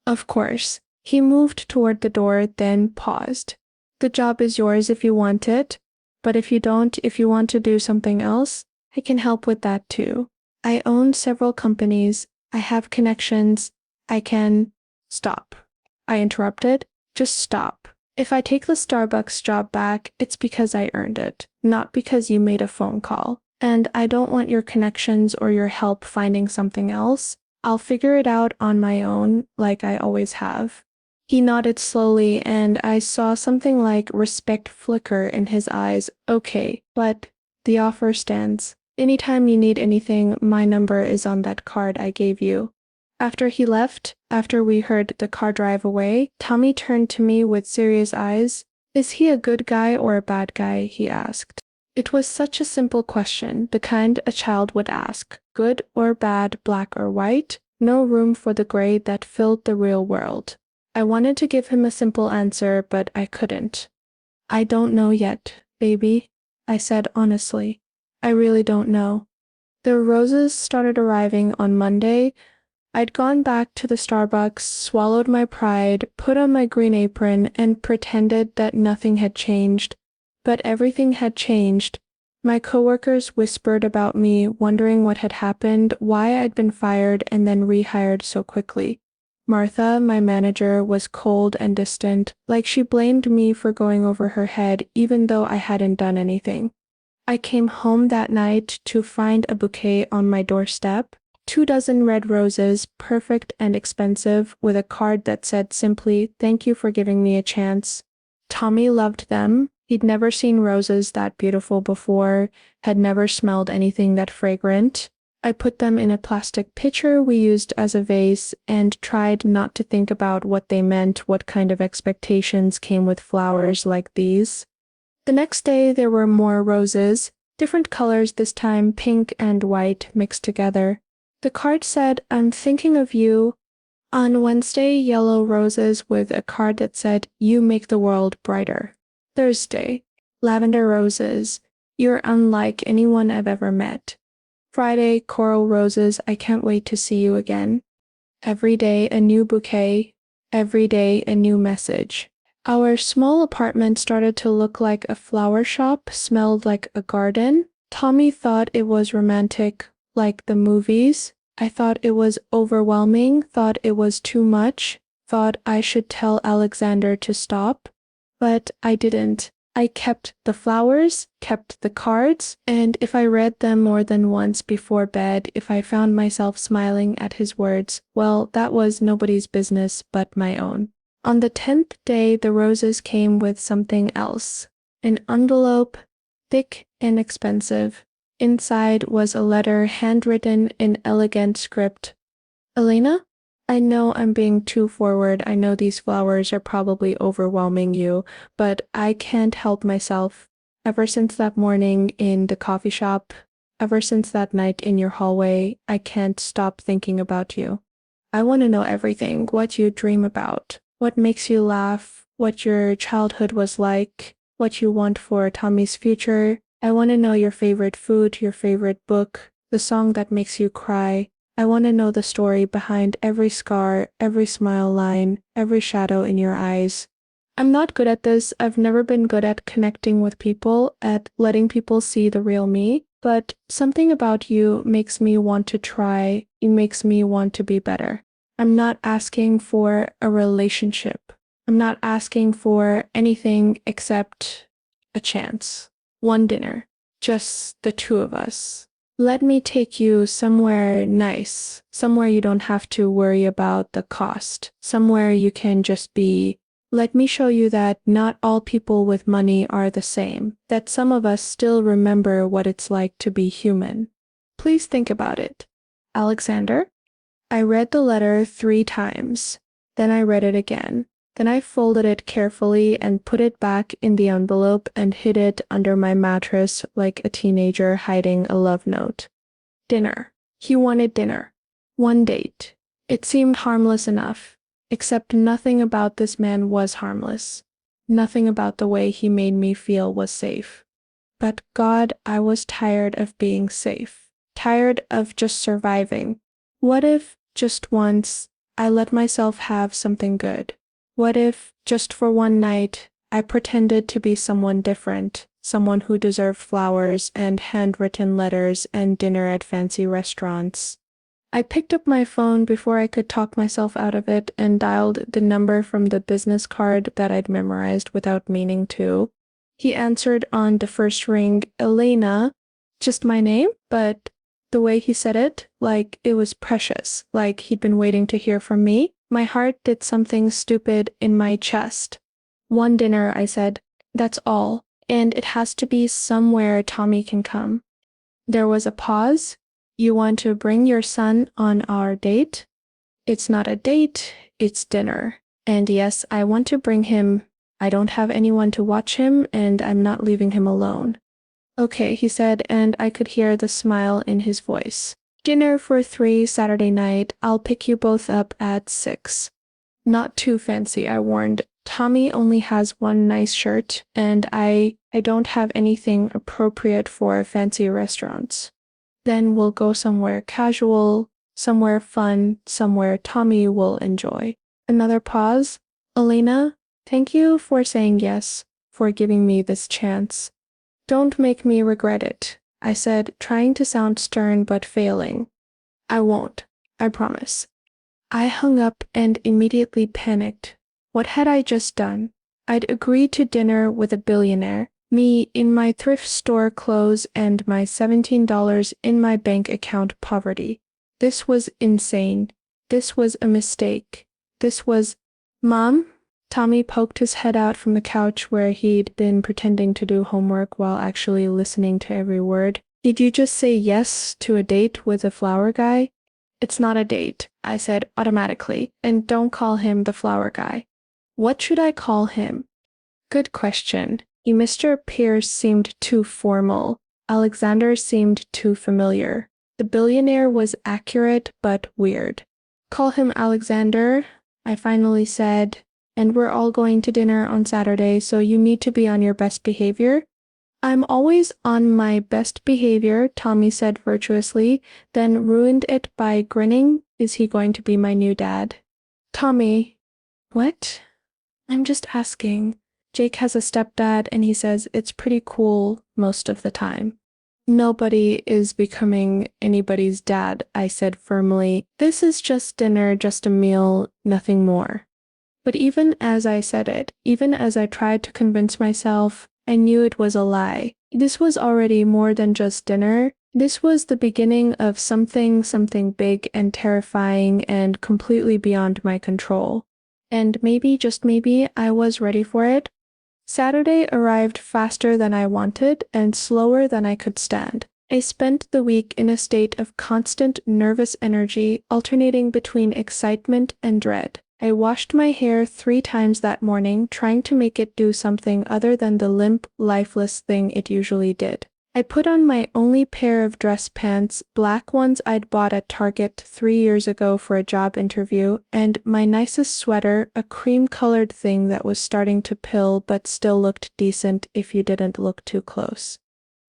Of course. He moved toward the door, then paused. The job is yours if you want it, but if you don't, if you want to do something else, I can help with that too. I own several companies. I have connections. I can... Stop. I interrupted. Just stop. If I take the Starbucks job back, it's because I earned it, not because you made a phone call. And I don't want your connections or your help finding something else. I'll figure it out on my own, like I always have. He nodded slowly, and I saw something like respect flicker in his eyes. Okay, but the offer stands. Anytime you need anything, my number is on that card I gave you. After he left, after we heard the car drive away, Tommy turned to me with serious eyes. Is he a good guy or a bad guy? He asked. It was such a simple question, the kind a child would ask. Good or bad, black or white, no room for the gray that filled the real world. I wanted to give him a simple answer, but I couldn't. I don't know yet, baby, I said honestly. I really don't know. The roses started arriving on Monday. I'd gone back to the Starbucks, swallowed my pride, put on my green apron, and pretended that nothing had changed. But everything had changed. My coworkers whispered about me, wondering what had happened, why I'd been fired and then rehired so quickly. Martha, my manager, was cold and distant, like she blamed me for going over her head even though I hadn't done anything. I came home that night to find a bouquet on my doorstep, 24 red roses, perfect and expensive, with a card that said simply, "Thank you for giving me a chance." Tommy loved them. He'd never seen roses that beautiful before, had never smelled anything that fragrant. I put them in a plastic pitcher we used as a vase and tried not to think about what they meant, what kind of expectations came with flowers like these. The next day there were more roses, different colors this time, pink and white mixed together. The card said, "I'm thinking of you." On Wednesday, yellow roses with a card that said, "You make the world brighter." Thursday, lavender roses. "You're unlike anyone I've ever met." Friday, coral roses. "I can't wait to see you again." Every day a new bouquet. Every day a new message. Our small apartment started to look like a flower shop, smelled like a garden. Tommy thought it was romantic, like the movies. I thought it was overwhelming, thought it was too much, thought I should tell Alexander to stop. But I didn't. I kept the flowers, kept the cards, and if I read them more than once before bed, if I found myself smiling at his words, well, that was nobody's business but my own. On the 10th day, the roses came with something else. An envelope, thick and expensive. Inside was a letter handwritten in elegant script. "Elena? I know I'm being too forward. I know these flowers are probably overwhelming you, but I can't help myself. Ever since that morning in the coffee shop, ever since that night in your hallway, I can't stop thinking about you. I want to know everything, what you dream about, what makes you laugh, what your childhood was like, what you want for Tommy's future. I want to know your favorite food, your favorite book, the song that makes you cry. I want to know the story behind every scar, every smile line, every shadow in your eyes." I'm not good at this. I've never been good at connecting with people, at letting people see the real me, but something about you makes me want to try. It makes me want to be better. I'm not asking for a relationship. I'm not asking for anything except a chance. One dinner. Just the two of us. Let me take you somewhere nice, somewhere you don't have to worry about the cost, somewhere you can just be. Let me show you that not all people with money are the same, that some of us still remember what it's like to be human. Please think about it. Alexander? I read the letter 3 times. Then I read it again. Then I folded it carefully and put it back in the envelope and hid it under my mattress like a teenager hiding a love note. Dinner. He wanted dinner. One date. It seemed harmless enough. Except nothing about this man was harmless. Nothing about the way he made me feel was safe. But God, I was tired of being safe. Tired of just surviving. What if, just once, I let myself have something good? What if, just for one night, I pretended to be someone different, someone who deserved flowers and handwritten letters and dinner at fancy restaurants? I picked up my phone before I could talk myself out of it and dialed the number from the business card that I'd memorized without meaning to. He answered on the first ring, "Elena," just my name, but the way he said it, like it was precious, like he'd been waiting to hear from me. My heart did something stupid in my chest. "One dinner," I said. "That's all. And it has to be somewhere Tommy can come." There was a pause. "You want to bring your son on our date?" "It's not a date, it's dinner. And yes, I want to bring him. I don't have anyone to watch him, and I'm not leaving him alone." "Okay," he said, and I could hear the smile in his voice. "Dinner for 3 Saturday night. I'll pick you both up at 6. Not too fancy," I warned. "Tommy only has one nice shirt, and I don't have anything appropriate for fancy restaurants." "Then we'll go somewhere casual, somewhere fun, somewhere Tommy will enjoy." Another pause. "Elena, thank you for saying yes, for giving me this chance." Don't make me regret it, I said, trying to sound stern but failing. I won't, I promise. I hung up and immediately panicked. What had I just done? I'd agreed to dinner with a billionaire, me in my thrift store clothes and my $17 in my bank account poverty. This was insane. This was a mistake. This was... Mom? Tommy poked his head out from the couch where he'd been pretending to do homework while actually listening to every word. Did you just say yes to a date with a flower guy? It's not a date, I said automatically, and don't call him the flower guy. What should I call him? Good question. Mr. Pierce seemed too formal. Alexander seemed too familiar. The billionaire was accurate but weird. Call him Alexander, I finally said, and we're all going to dinner on Saturday, so you need to be on your best behavior. I'm always on my best behavior, Tommy said virtuously, then ruined it by grinning. Is he going to be my new dad? Tommy. What? I'm just asking. Jake has a stepdad and he says it's pretty cool most of the time. Nobody is becoming anybody's dad, I said firmly. This is just dinner, just a meal, nothing more. But even as I said it, even as I tried to convince myself, I knew it was a lie. This was already more than just dinner. This was the beginning of something big and terrifying and completely beyond my control. And maybe, just maybe, I was ready for it. Saturday arrived faster than I wanted and slower than I could stand. I spent the week in a state of constant nervous energy, alternating between excitement and dread. I washed my hair 3 times that morning, trying to make it do something other than the limp, lifeless thing it usually did. I put on my only pair of dress pants, black ones I'd bought at Target 3 years ago for a job interview, and my nicest sweater, a cream-colored thing that was starting to pill but still looked decent if you didn't look too close.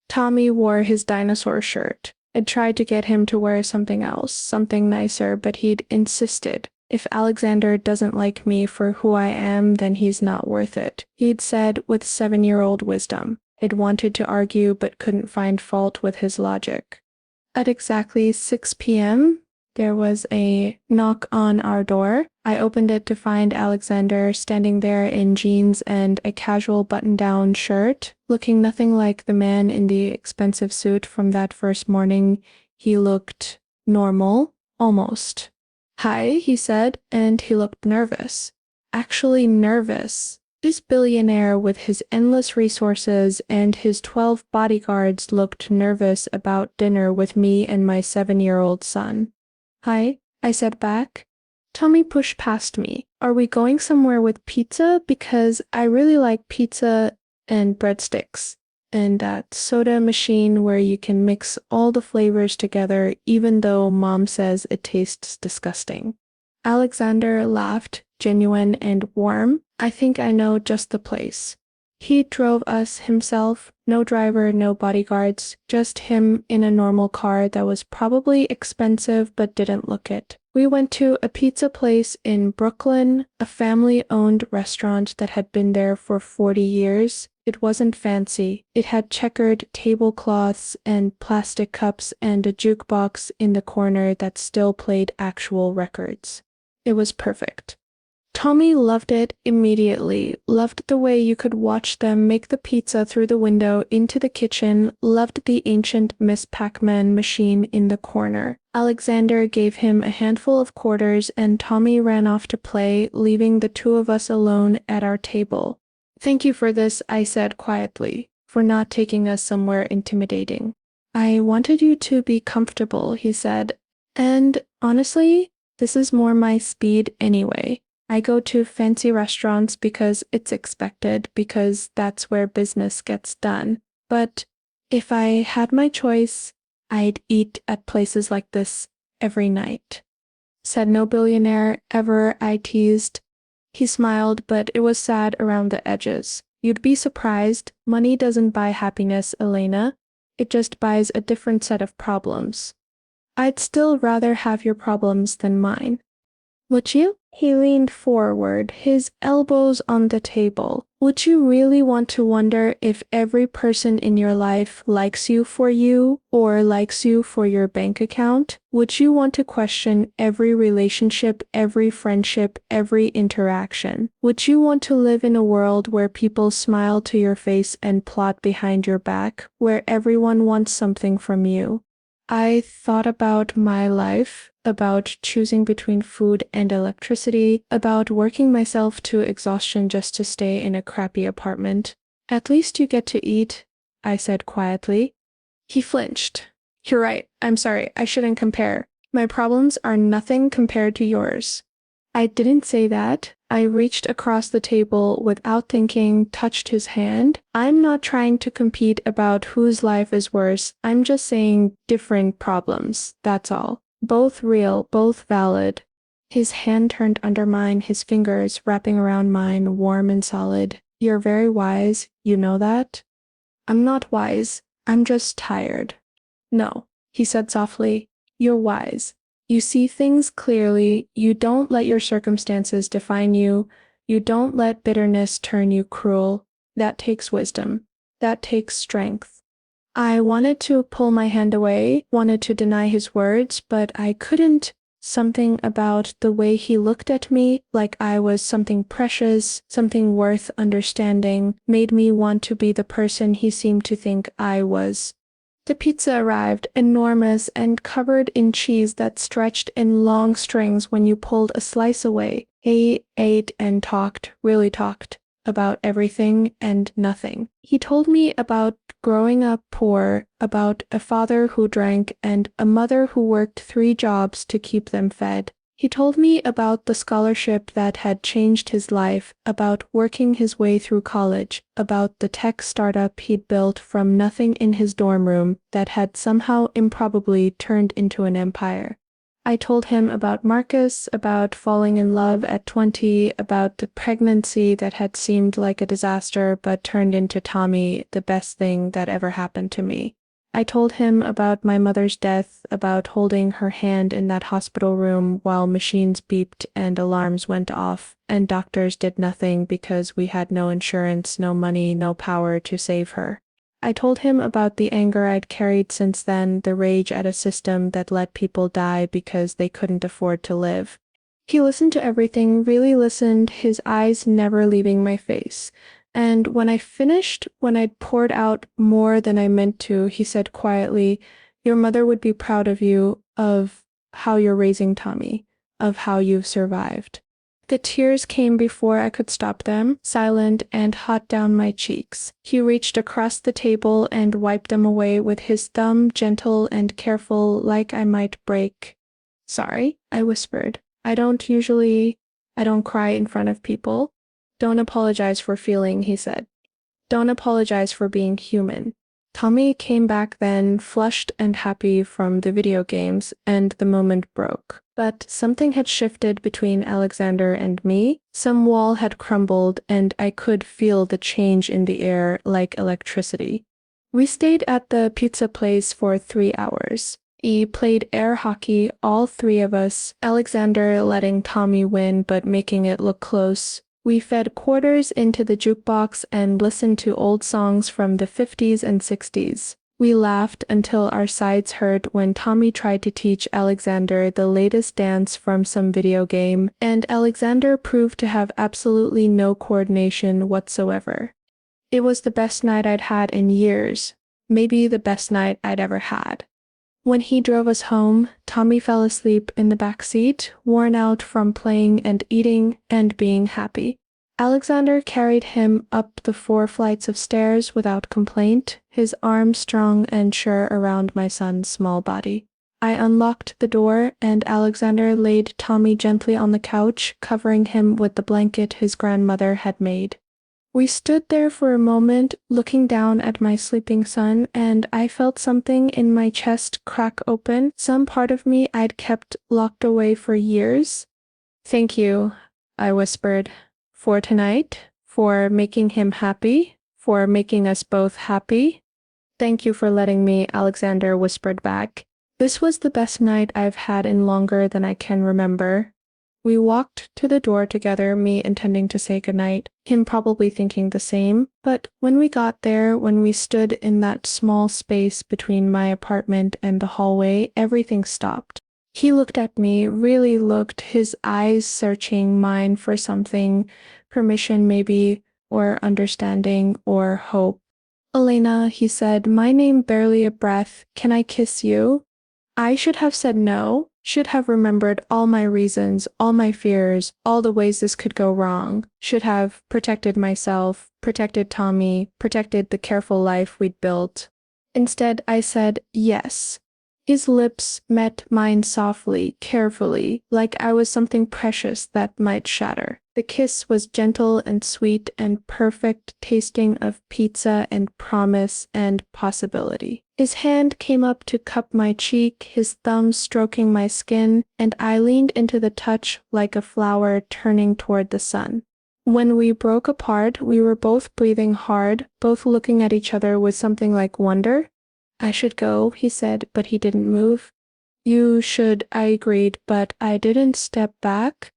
Tommy wore his dinosaur shirt. I tried to get him to wear something else, something nicer, but he'd insisted. If Alexander doesn't like me for who I am, then he's not worth it, he'd said with 7-year-old wisdom. I'd wanted to argue but couldn't find fault with his logic. At exactly 6 p.m., there was a knock on our door. I opened it to find Alexander standing there in jeans and a casual button-down shirt, looking nothing like the man in the expensive suit from that first morning. He looked normal, almost. Hi, he said, and he looked nervous. Actually nervous. This billionaire with his endless resources and his 12 bodyguards looked nervous about dinner with me and my 7-year-old son. Hi, I said back. Tommy pushed past me. Are we going somewhere with pizza? Because I really like pizza and breadsticks. And that soda machine where you can mix all the flavors together even though Mom says it tastes disgusting. Alexander laughed, genuine and warm. I think I know just the place. He drove us himself, no driver, no bodyguards, just him in a normal car that was probably expensive but didn't look it. We went to a pizza place in Brooklyn, a family-owned restaurant that had been there for 40 years. It wasn't fancy. It had checkered tablecloths and plastic cups and a jukebox in the corner that still played actual records. It was perfect. Tommy loved it immediately, loved the way you could watch them make the pizza through the window into the kitchen, loved the ancient Miss Pac-Man machine in the corner. Alexander gave him a handful of quarters and Tommy ran off to play, leaving the 2 of us alone at our table. Thank you for this, I said quietly, for not taking us somewhere intimidating. I wanted you to be comfortable, he said, and honestly, this is more my speed anyway. I go to fancy restaurants because it's expected, because that's where business gets done. But if I had my choice, I'd eat at places like this every night. Said no billionaire ever, I teased. He smiled, but it was sad around the edges. You'd be surprised. Money doesn't buy happiness, Elena. It just buys a different set of problems. I'd still rather have your problems than mine. Would you? He leaned forward, his elbows on the table. Would you really want to wonder if every person in your life likes you for you or likes you for your bank account? Would you want to question every relationship, every friendship, every interaction? Would you want to live in a world where people smile to your face and plot behind your back, where everyone wants something from you? I thought about my life, about choosing between food and electricity, about working myself to exhaustion just to stay in a crappy apartment. At least you get to eat, I said quietly. He flinched. You're right. I'm sorry. I shouldn't compare. My problems are nothing compared to yours. I didn't say that. I reached across the table without thinking, touched his hand. I'm not trying to compete about whose life is worse. I'm just saying different problems. That's all. Both real, both valid. His hand turned under mine, his fingers wrapping around mine, warm and solid. You're very wise. You know that? I'm not wise. I'm just tired. No, he said softly. You're wise. You see things clearly, you don't let your circumstances define you, you don't let bitterness turn you cruel. That takes wisdom. That takes strength. I wanted to pull my hand away, wanted to deny his words, but I couldn't. Something about the way he looked at me, like I was something precious, something worth understanding, made me want to be the person he seemed to think I was. The pizza arrived, enormous and covered in cheese that stretched in long strings when you pulled a slice away. He ate and talked, really talked, about everything and nothing. He told me about growing up poor, about a father who drank and a mother who worked 3 jobs to keep them fed. He told me about the scholarship that had changed his life, about working his way through college, about the tech startup he'd built from nothing in his dorm room that had somehow improbably turned into an empire. I told him about Marcus, about falling in love at 20, about the pregnancy that had seemed like a disaster but turned into Tommy, the best thing that ever happened to me. I told him about my mother's death, about holding her hand in that hospital room while machines beeped and alarms went off, and doctors did nothing because we had no insurance, no money, no power to save her. I told him about the anger I'd carried since then, the rage at a system that let people die because they couldn't afford to live. He listened to everything, really listened, his eyes never leaving my face. And when I finished, when I'd poured out more than I meant to, he said quietly, your mother would be proud of you, of how you're raising Tommy, of how you've survived. The tears came before I could stop them, silent and hot down my cheeks. He reached across the table and wiped them away with his thumb, gentle and careful, like I might break. Sorry, I whispered. I don't cry in front of people. Don't apologize for feeling, he said. Don't apologize for being human. Tommy came back then, flushed and happy from the video games, and the moment broke. But something had shifted between Alexander and me. Some wall had crumbled, and I could feel the change in the air like electricity. We stayed at the pizza place for 3 hours. We played air hockey, all 3 of us, Alexander letting Tommy win but making it look close. We fed quarters into the jukebox and listened to old songs from the 50s and 60s. We laughed until our sides hurt when Tommy tried to teach Alexander the latest dance from some video game, and Alexander proved to have absolutely no coordination whatsoever. It was the best night I'd had in years, maybe the best night I'd ever had. When he drove us home, Tommy fell asleep in the back seat, worn out from playing and eating and being happy. Alexander carried him up the 4 flights of stairs without complaint, his arm strong and sure around my son's small body. I unlocked the door, and Alexander laid Tommy gently on the couch, covering him with the blanket his grandmother had made. We stood there for a moment, looking down at my sleeping son, and I felt something in my chest crack open, some part of me I'd kept locked away for years. Thank you, I whispered, for tonight, for making him happy, for making us both happy. Thank you for letting me, Alexander whispered back. This was the best night I've had in longer than I can remember. We walked to the door together, me intending to say goodnight, him probably thinking the same, but when we got there, when we stood in that small space between my apartment and the hallway, everything stopped. He looked at me, really looked, his eyes searching mine for something, permission maybe, or understanding, or hope. "Elena," he said, my name barely a breath, can I kiss you? I should have said no, should have remembered all my reasons, all my fears, all the ways this could go wrong, should have protected myself, protected Tommy, protected the careful life we'd built. Instead, I said yes. His lips met mine softly, carefully, like I was something precious that might shatter. The kiss was gentle and sweet and perfect, tasting of pizza and promise and possibility. His hand came up to cup my cheek, his thumb stroking my skin, and I leaned into the touch like a flower turning toward the sun. When we broke apart, we were both breathing hard, both looking at each other with something like wonder. "I should go," he said, but he didn't move. "You should," I agreed, but I didn't step back.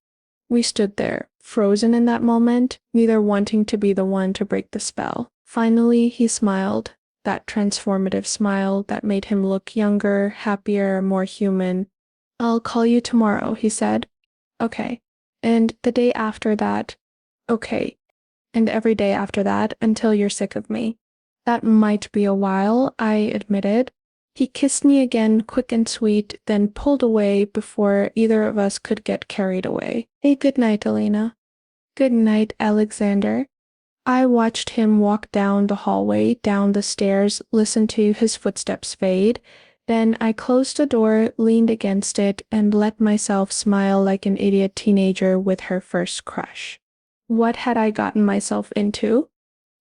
We stood there, frozen in that moment, neither wanting to be the one to break the spell. Finally, he smiled, that transformative smile that made him look younger, happier, more human. "I'll call you tomorrow," he said. "Okay." And the day after that, "Okay." And every day after that, until you're sick of me. That might be a while, I admitted. He kissed me again, quick and sweet, then pulled away before either of us could get carried away. "Hey, good night, Elena." "Good night, Alexander." I watched him walk down the hallway, down the stairs, listened to his footsteps fade. Then I closed the door, leaned against it, and let myself smile like an idiot teenager with her first crush. What had I gotten myself into?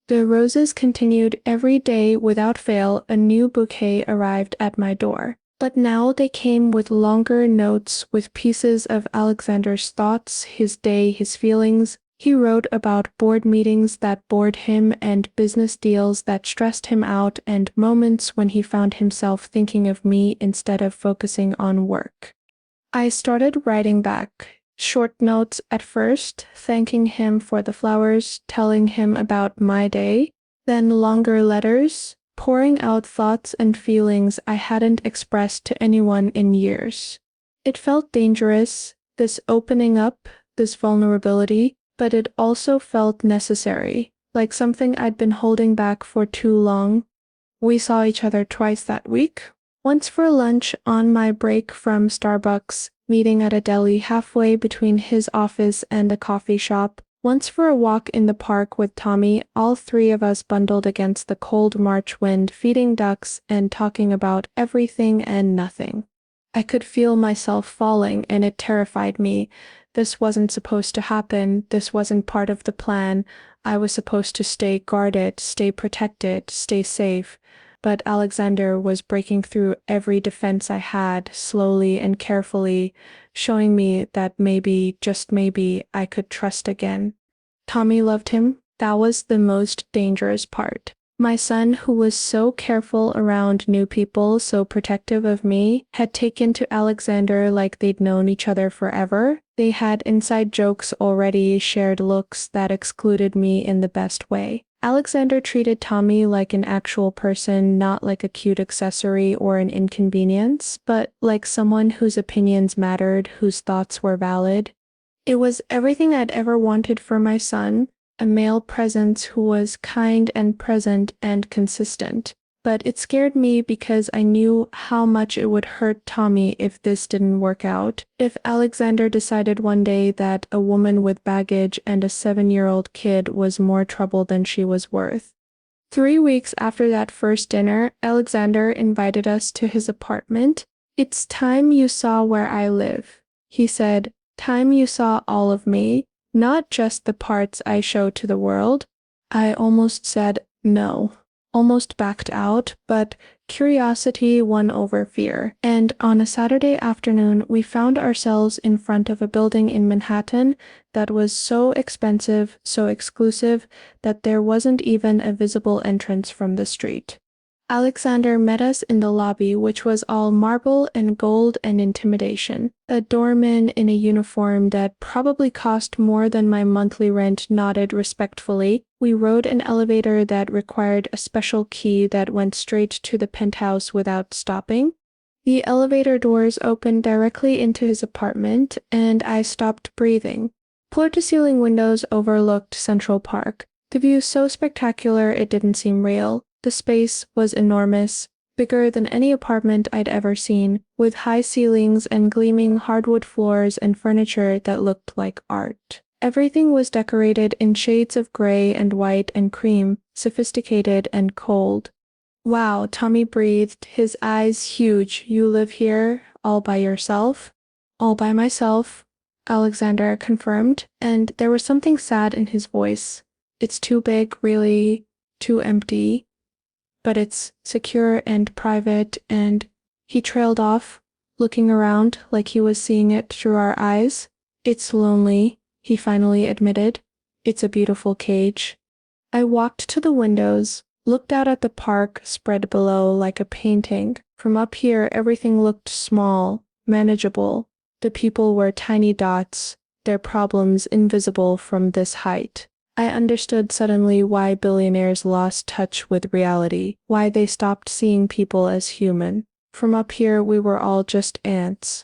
The roses continued every day without fail. A new bouquet arrived at my door. But now they came with longer notes, with pieces of Alexander's thoughts, his day, his feelings. He wrote about board meetings that bored him and business deals that stressed him out and moments when he found himself thinking of me instead of focusing on work. I started writing back. Short notes at first, thanking him for the flowers, telling him about my day, then longer letters, pouring out thoughts and feelings I hadn't expressed to anyone in years. It felt dangerous, this opening up, this vulnerability, but it also felt necessary, like something I'd been holding back for too long. We saw each other twice that week. Once for lunch on my break from Starbucks, meeting at a deli halfway between his office and a coffee shop. Once for a walk in the park with Tommy, all three of us bundled against the cold March wind, feeding ducks and talking about everything and nothing. I could feel myself falling, and it terrified me. This wasn't supposed to happen. This wasn't part of the plan. I was supposed to stay guarded, stay protected, stay safe. But Alexander was breaking through every defense I had, slowly and carefully, showing me that maybe, just maybe, I could trust again. Tommy loved him. That was the most dangerous part. My son, who was so careful around new people, so protective of me, had taken to Alexander like they'd known each other forever. They had inside jokes already, shared looks that excluded me in the best way. Alexander treated Tommy like an actual person, not like a cute accessory or an inconvenience, but like someone whose opinions mattered, whose thoughts were valid. It was everything I'd ever wanted for my son, a male presence who was kind and present and consistent. But it scared me because I knew how much it would hurt Tommy if this didn't work out. If Alexander decided one day that a woman with baggage and a 7-year-old kid was more trouble than she was worth. 3 weeks after that first dinner, Alexander invited us to his apartment. "It's time you saw where I live," he said. "Time you saw all of me, not just the parts I show to the world." I almost said no. Almost backed out, but curiosity won over fear. And on a Saturday afternoon, we found ourselves in front of a building in Manhattan that was so expensive, so exclusive, that there wasn't even a visible entrance from the street. Alexander met us in the lobby, which was all marble and gold and intimidation. A doorman in a uniform that probably cost more than my monthly rent nodded respectfully. We rode an elevator that required a special key that went straight to the penthouse without stopping. The elevator doors opened directly into his apartment, and I stopped breathing. Floor-to-ceiling windows overlooked Central Park. The view so spectacular it didn't seem real. The space was enormous, bigger than any apartment I'd ever seen, with high ceilings and gleaming hardwood floors and furniture that looked like art. Everything was decorated in shades of gray and white and cream, sophisticated and cold. Wow, Tommy breathed, his eyes huge. You live here all by yourself? All by myself, Alexander confirmed, and there was something sad in his voice. It's too big, really, too empty. But it's secure and private, and he trailed off, looking around like he was seeing it through our eyes. It's lonely, he finally admitted. It's a beautiful cage. I walked to the windows, looked out at the park spread below like a painting. From up here, everything looked small, manageable. The people were tiny dots, their problems invisible from this height. I understood suddenly why billionaires lost touch with reality, why they stopped seeing people as human. From up here, we were all just ants.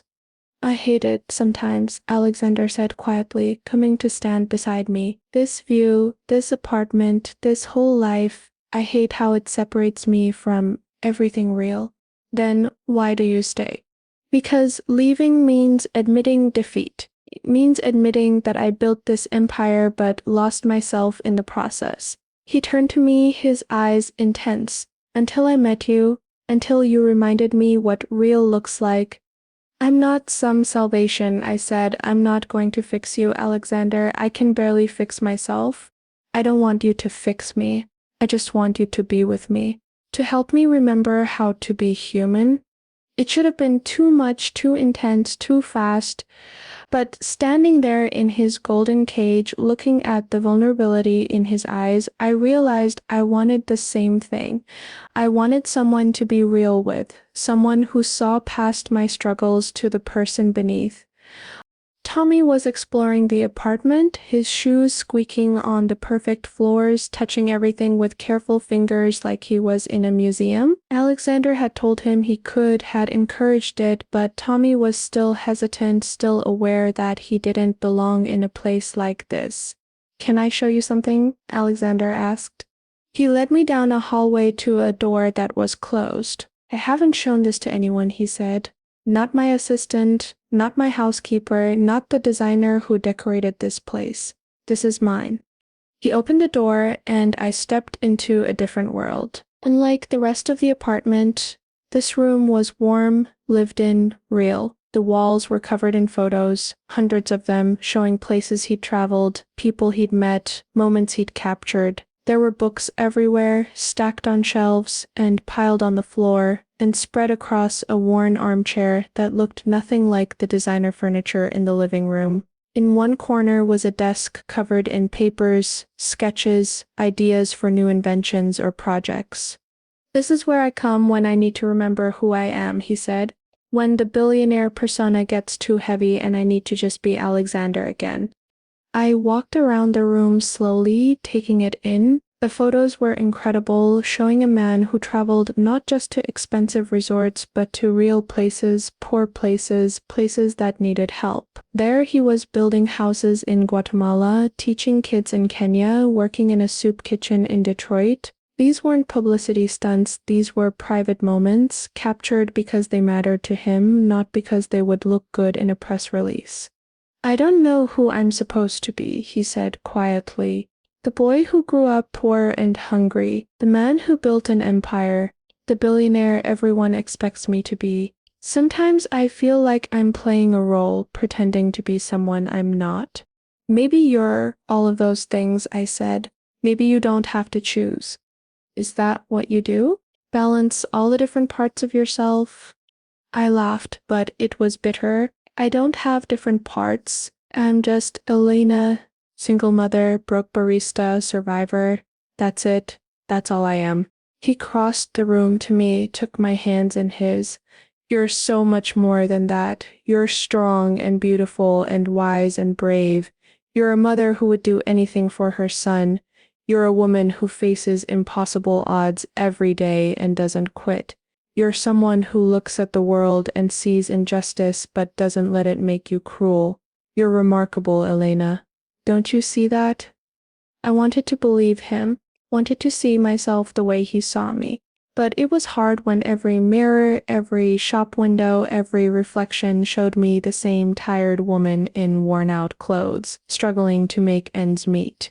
I hate it sometimes, Alexander said quietly, coming to stand beside me. This view, this apartment, this whole life, I hate how it separates me from everything real. Then why do you stay? Because leaving means admitting defeat. It means admitting that I built this empire but lost myself in the process. He turned to me, his eyes intense. Until I met you, until you reminded me what real looks like. I'm not some salvation, I said. I'm not going to fix you, Alexander. I can barely fix myself. I don't want you to fix me. I just want you to be with me. To help me remember how to be human. It should have been too much, too intense, too fast. But standing there in his golden cage, looking at the vulnerability in his eyes, I realized I wanted the same thing. I wanted someone to be real with, someone who saw past my struggles to the person beneath. Tommy was exploring the apartment, his shoes squeaking on the perfect floors, touching everything with careful fingers like he was in a museum. Alexander had told him he could, had encouraged it, but Tommy was still hesitant, still aware that he didn't belong in a place like this. "Can I show you something?" Alexander asked. He led me down a hallway to a door that was closed. "I haven't shown this to anyone," he said. "Not my assistant, not my housekeeper, not the designer who decorated this place. This is mine." He opened the door, and I stepped into a different world. Unlike the rest of the apartment, this room was warm, lived in, real. The walls were covered in photos, hundreds of them, showing places he'd traveled, people he'd met, moments he'd captured. There were books everywhere, stacked on shelves and piled on the floor, and spread across a worn armchair that looked nothing like the designer furniture in the living room. In one corner was a desk covered in papers, sketches, ideas for new inventions or projects. "This is where I come when I need to remember who I am," he said. "When the billionaire persona gets too heavy and I need to just be Alexander again." I walked around the room slowly, taking it in. The photos were incredible, showing a man who traveled not just to expensive resorts, but to real places, poor places, places that needed help. There he was building houses in Guatemala, teaching kids in Kenya, working in a soup kitchen in Detroit. These weren't publicity stunts, these were private moments, captured because they mattered to him, not because they would look good in a press release. "I don't know who I'm supposed to be," he said quietly. "The boy who grew up poor and hungry, the man who built an empire, the billionaire everyone expects me to be. Sometimes I feel like I'm playing a role, pretending to be someone I'm not." "Maybe you're all of those things," I said. "Maybe you don't have to choose." "Is that what you do? Balance all the different parts of yourself?" I laughed, but it was bitter. I don't have different parts. I'm just Elena, single mother, broke barista, survivor. That's it. That's all I am. He crossed the room to me, took my hands in his. You're so much more than that. You're strong and beautiful and wise and brave. You're a mother who would do anything for her son. You're a woman who faces impossible odds every day and doesn't quit. You're someone who looks at the world and sees injustice but doesn't let it make you cruel. You're remarkable, Elena. Don't you see that? I wanted to believe him, wanted to see myself the way he saw me. But it was hard when every mirror, every shop window, every reflection showed me the same tired woman in worn-out clothes, struggling to make ends meet.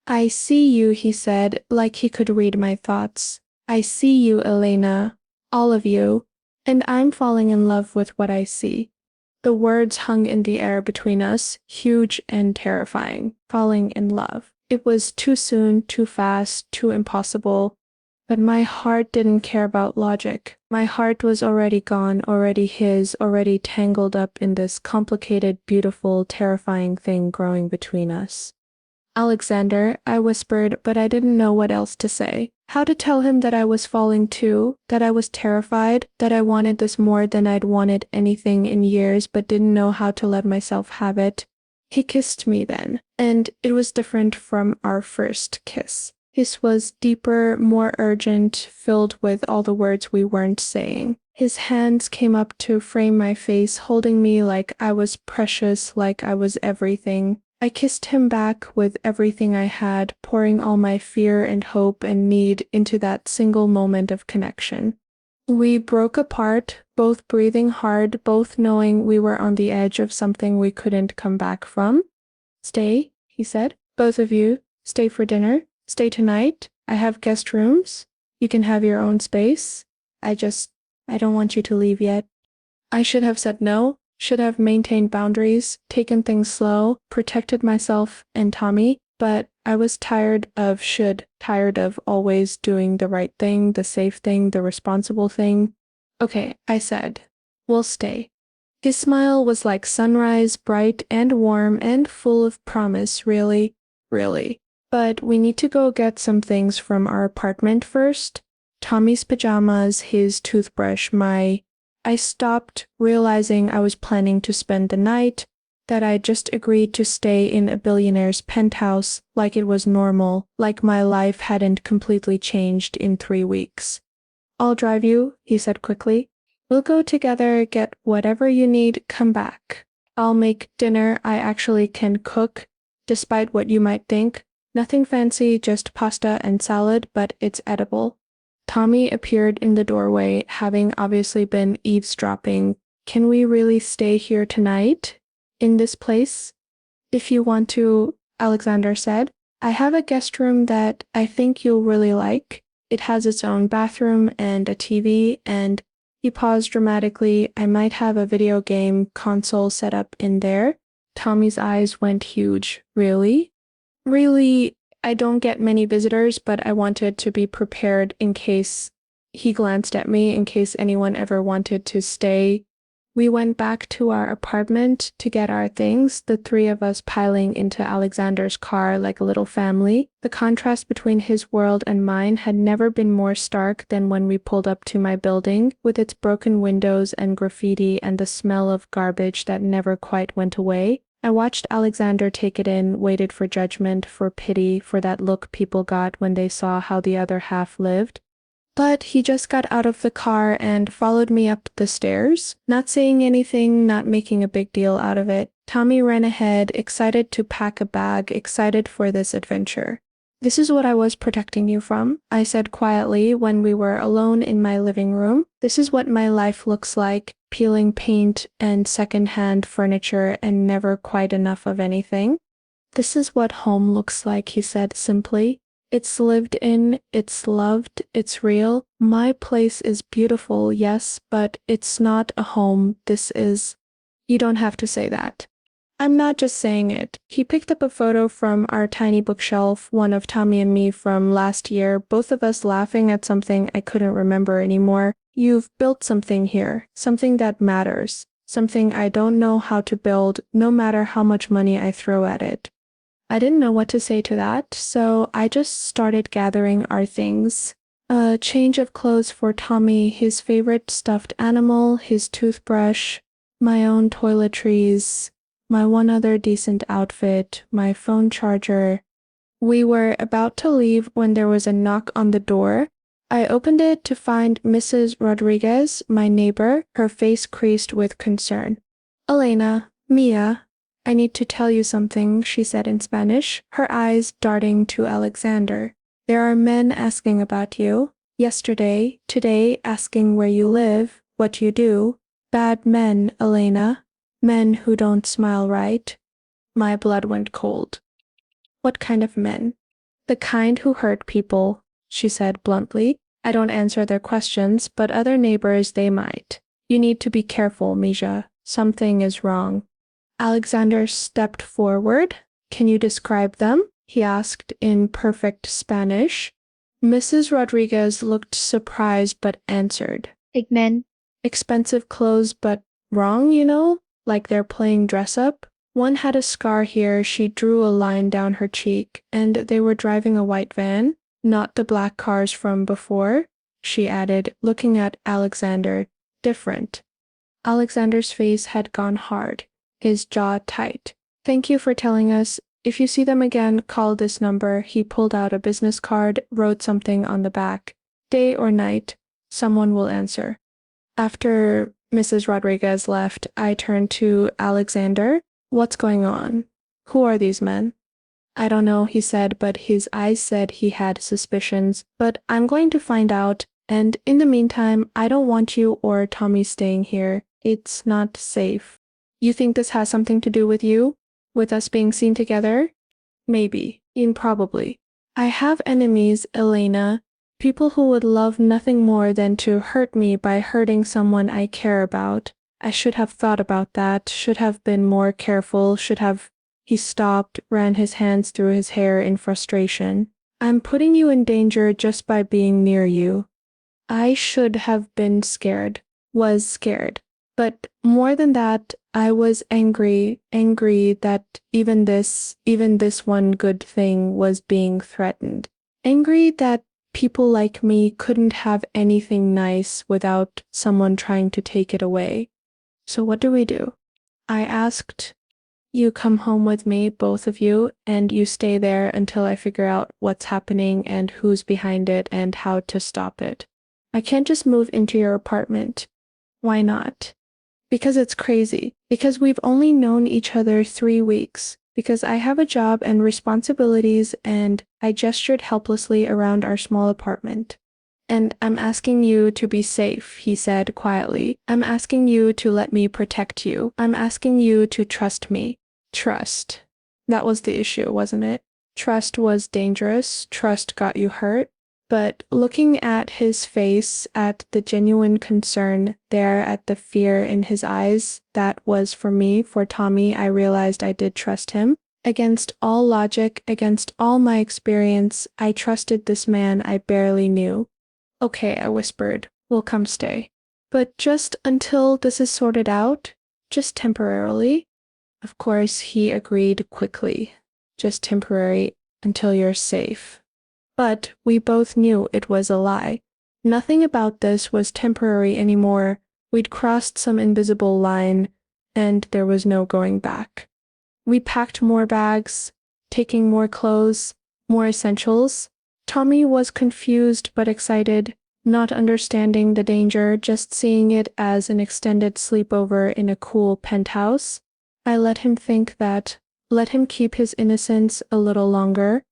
I see you, he said, like he could read my thoughts. I see you, Elena, all of you, and I'm falling in love with what I see. The words hung in the air between us, huge and terrifying, falling in love. It was too soon, too fast, too impossible. But my heart didn't care about logic. My heart was already gone, already his, already tangled up in this complicated, beautiful, terrifying thing growing between us. Alexander, I whispered, but I didn't know what else to say. How to tell him that I was falling too, that I was terrified, that I wanted this more than I'd wanted anything in years but didn't know how to let myself have it. He kissed me then, and it was different from our first kiss. His was deeper, more urgent, filled with all the words we weren't saying. His hands came up to frame my face, holding me like I was precious, like I was everything. I kissed him back with everything I had, pouring all my fear and hope and need into that single moment of connection. We broke apart, both breathing hard, both knowing we were on the edge of something we couldn't come back from. Stay, he said. Both of you, stay for dinner. Stay tonight. I have guest rooms. You can have your own space. I don't want you to leave yet. I should have said no, should have maintained boundaries, taken things slow, protected myself and Tommy, but I was tired of always doing the right thing, the safe thing, the responsible thing. Okay, I said, we'll stay. His smile was like sunrise, bright and warm and full of promise, really, really. But we need to go get some things from our apartment first. Tommy's pajamas, his toothbrush, I stopped, realizing I was planning to spend the night, that I just agreed to stay in a billionaire's penthouse like it was normal, like my life hadn't completely changed in 3 weeks. I'll drive you, he said quickly. We'll go together, get whatever you need, come back. I'll make dinner. I actually can cook, despite what you might think. Nothing fancy, just pasta and salad, but it's edible. Tommy appeared in the doorway, having obviously been eavesdropping. Can we really stay here tonight? In this place? If you want to, Alexander said. I have a guest room that I think you'll really like. It has its own bathroom and a TV, and he paused dramatically. I might have a video game console set up in there. Tommy's eyes went huge. Really? Really? I don't get many visitors, but I wanted to be prepared in case he glanced at me, in case anyone ever wanted to stay. We went back to our apartment to get our things, the 3 of us piling into Alexander's car like a little family. The contrast between his world and mine had never been more stark than when we pulled up to my building, with its broken windows and graffiti and the smell of garbage that never quite went away. I watched Alexander take it in, waited for judgment, for pity, for that look people got when they saw how the other half lived. But he just got out of the car and followed me up the stairs, not saying anything, not making a big deal out of it. Tommy ran ahead, excited to pack a bag, excited for this adventure. This is what I was protecting you from, I said quietly when we were alone in my living room. This is what my life looks like, peeling paint and second-hand furniture and never quite enough of anything. This is what home looks like, he said simply. It's lived in, it's loved, it's real. My place is beautiful, yes, but it's not a home. This is... You don't have to say that. I'm not just saying it. He picked up a photo from our tiny bookshelf, one of Tommy and me from last year, both of us laughing at something I couldn't remember anymore. You've built something here, something that matters, something I don't know how to build, no matter how much money I throw at it. I didn't know what to say to that, so I just started gathering our things. A change of clothes for Tommy, his favorite stuffed animal, his toothbrush, my own toiletries, my one other decent outfit, my phone charger. We were about to leave when there was a knock on the door. I opened it to find Mrs. Rodriguez, my neighbor, her face creased with concern. Elena, Mia, I need to tell you something, she said in Spanish, her eyes darting to Alexander. There are men asking about you. Yesterday, today, asking where you live, what you do. Bad men, Elena. Men who don't smile right. My blood went cold. What kind of men? The kind who hurt people, she said bluntly. I don't answer their questions, but other neighbors they might. You need to be careful, Misha. Something is wrong. Alexander stepped forward. Can you describe them? He asked in perfect Spanish. Mrs. Rodriguez looked surprised but answered. Big men. Expensive clothes but wrong, you know? Like they're playing dress up? One had a scar here, she drew a line down her cheek, and they were driving a white van, not the black cars from before, she added, looking at Alexander. Different. Alexander's face had gone hard, his jaw tight. Thank you for telling us. If you see them again, call this number. He pulled out a business card, wrote something on the back. Day or night, someone will answer. After Mrs. Rodriguez left, I turned to Alexander. What's going on? Who are these men? I don't know, he said, but his eyes said he had suspicions. But I'm going to find out, and in the meantime, I don't want you or Tommy staying here. It's not safe. You think this has something to do with you? With us being seen together? Maybe. Improbably. I have enemies, Elena. People who would love nothing more than to hurt me by hurting someone I care about. I should have thought about that, should have been more careful, should have... He stopped, ran his hands through his hair in frustration. I'm putting you in danger just by being near you. I should have been scared, was scared. But more than that, I was angry that even this one good thing was being threatened. Angry that people like me couldn't have anything nice without someone trying to take it away. So what do we do? I asked. You come home with me, both of you, and you stay there until I figure out what's happening and who's behind it and how to stop it. I can't just move into your apartment. Why not? Because it's crazy. Because we've only known each other 3 weeks. Because I have a job and responsibilities, and I gestured helplessly around our small apartment. And I'm asking you to be safe, he said quietly. I'm asking you to let me protect you. I'm asking you to trust me. Trust. That was the issue, wasn't it? Trust was dangerous. Trust got you hurt. But looking at his face, at the genuine concern there, at the fear in his eyes, that was for me, for Tommy, I realized I did trust him. Against all logic, against all my experience, I trusted this man I barely knew. Okay, I whispered, we'll come stay. But just until this is sorted out? Just temporarily? Of course, he agreed quickly. Just temporary, until you're safe. But we both knew it was a lie. Nothing about this was temporary anymore. We'd crossed some invisible line, and there was no going back. We packed more bags, taking more clothes, more essentials. Tommy was confused but excited, not understanding the danger, just seeing it as an extended sleepover in a cool penthouse. I let him think that, let him keep his innocence a little longer.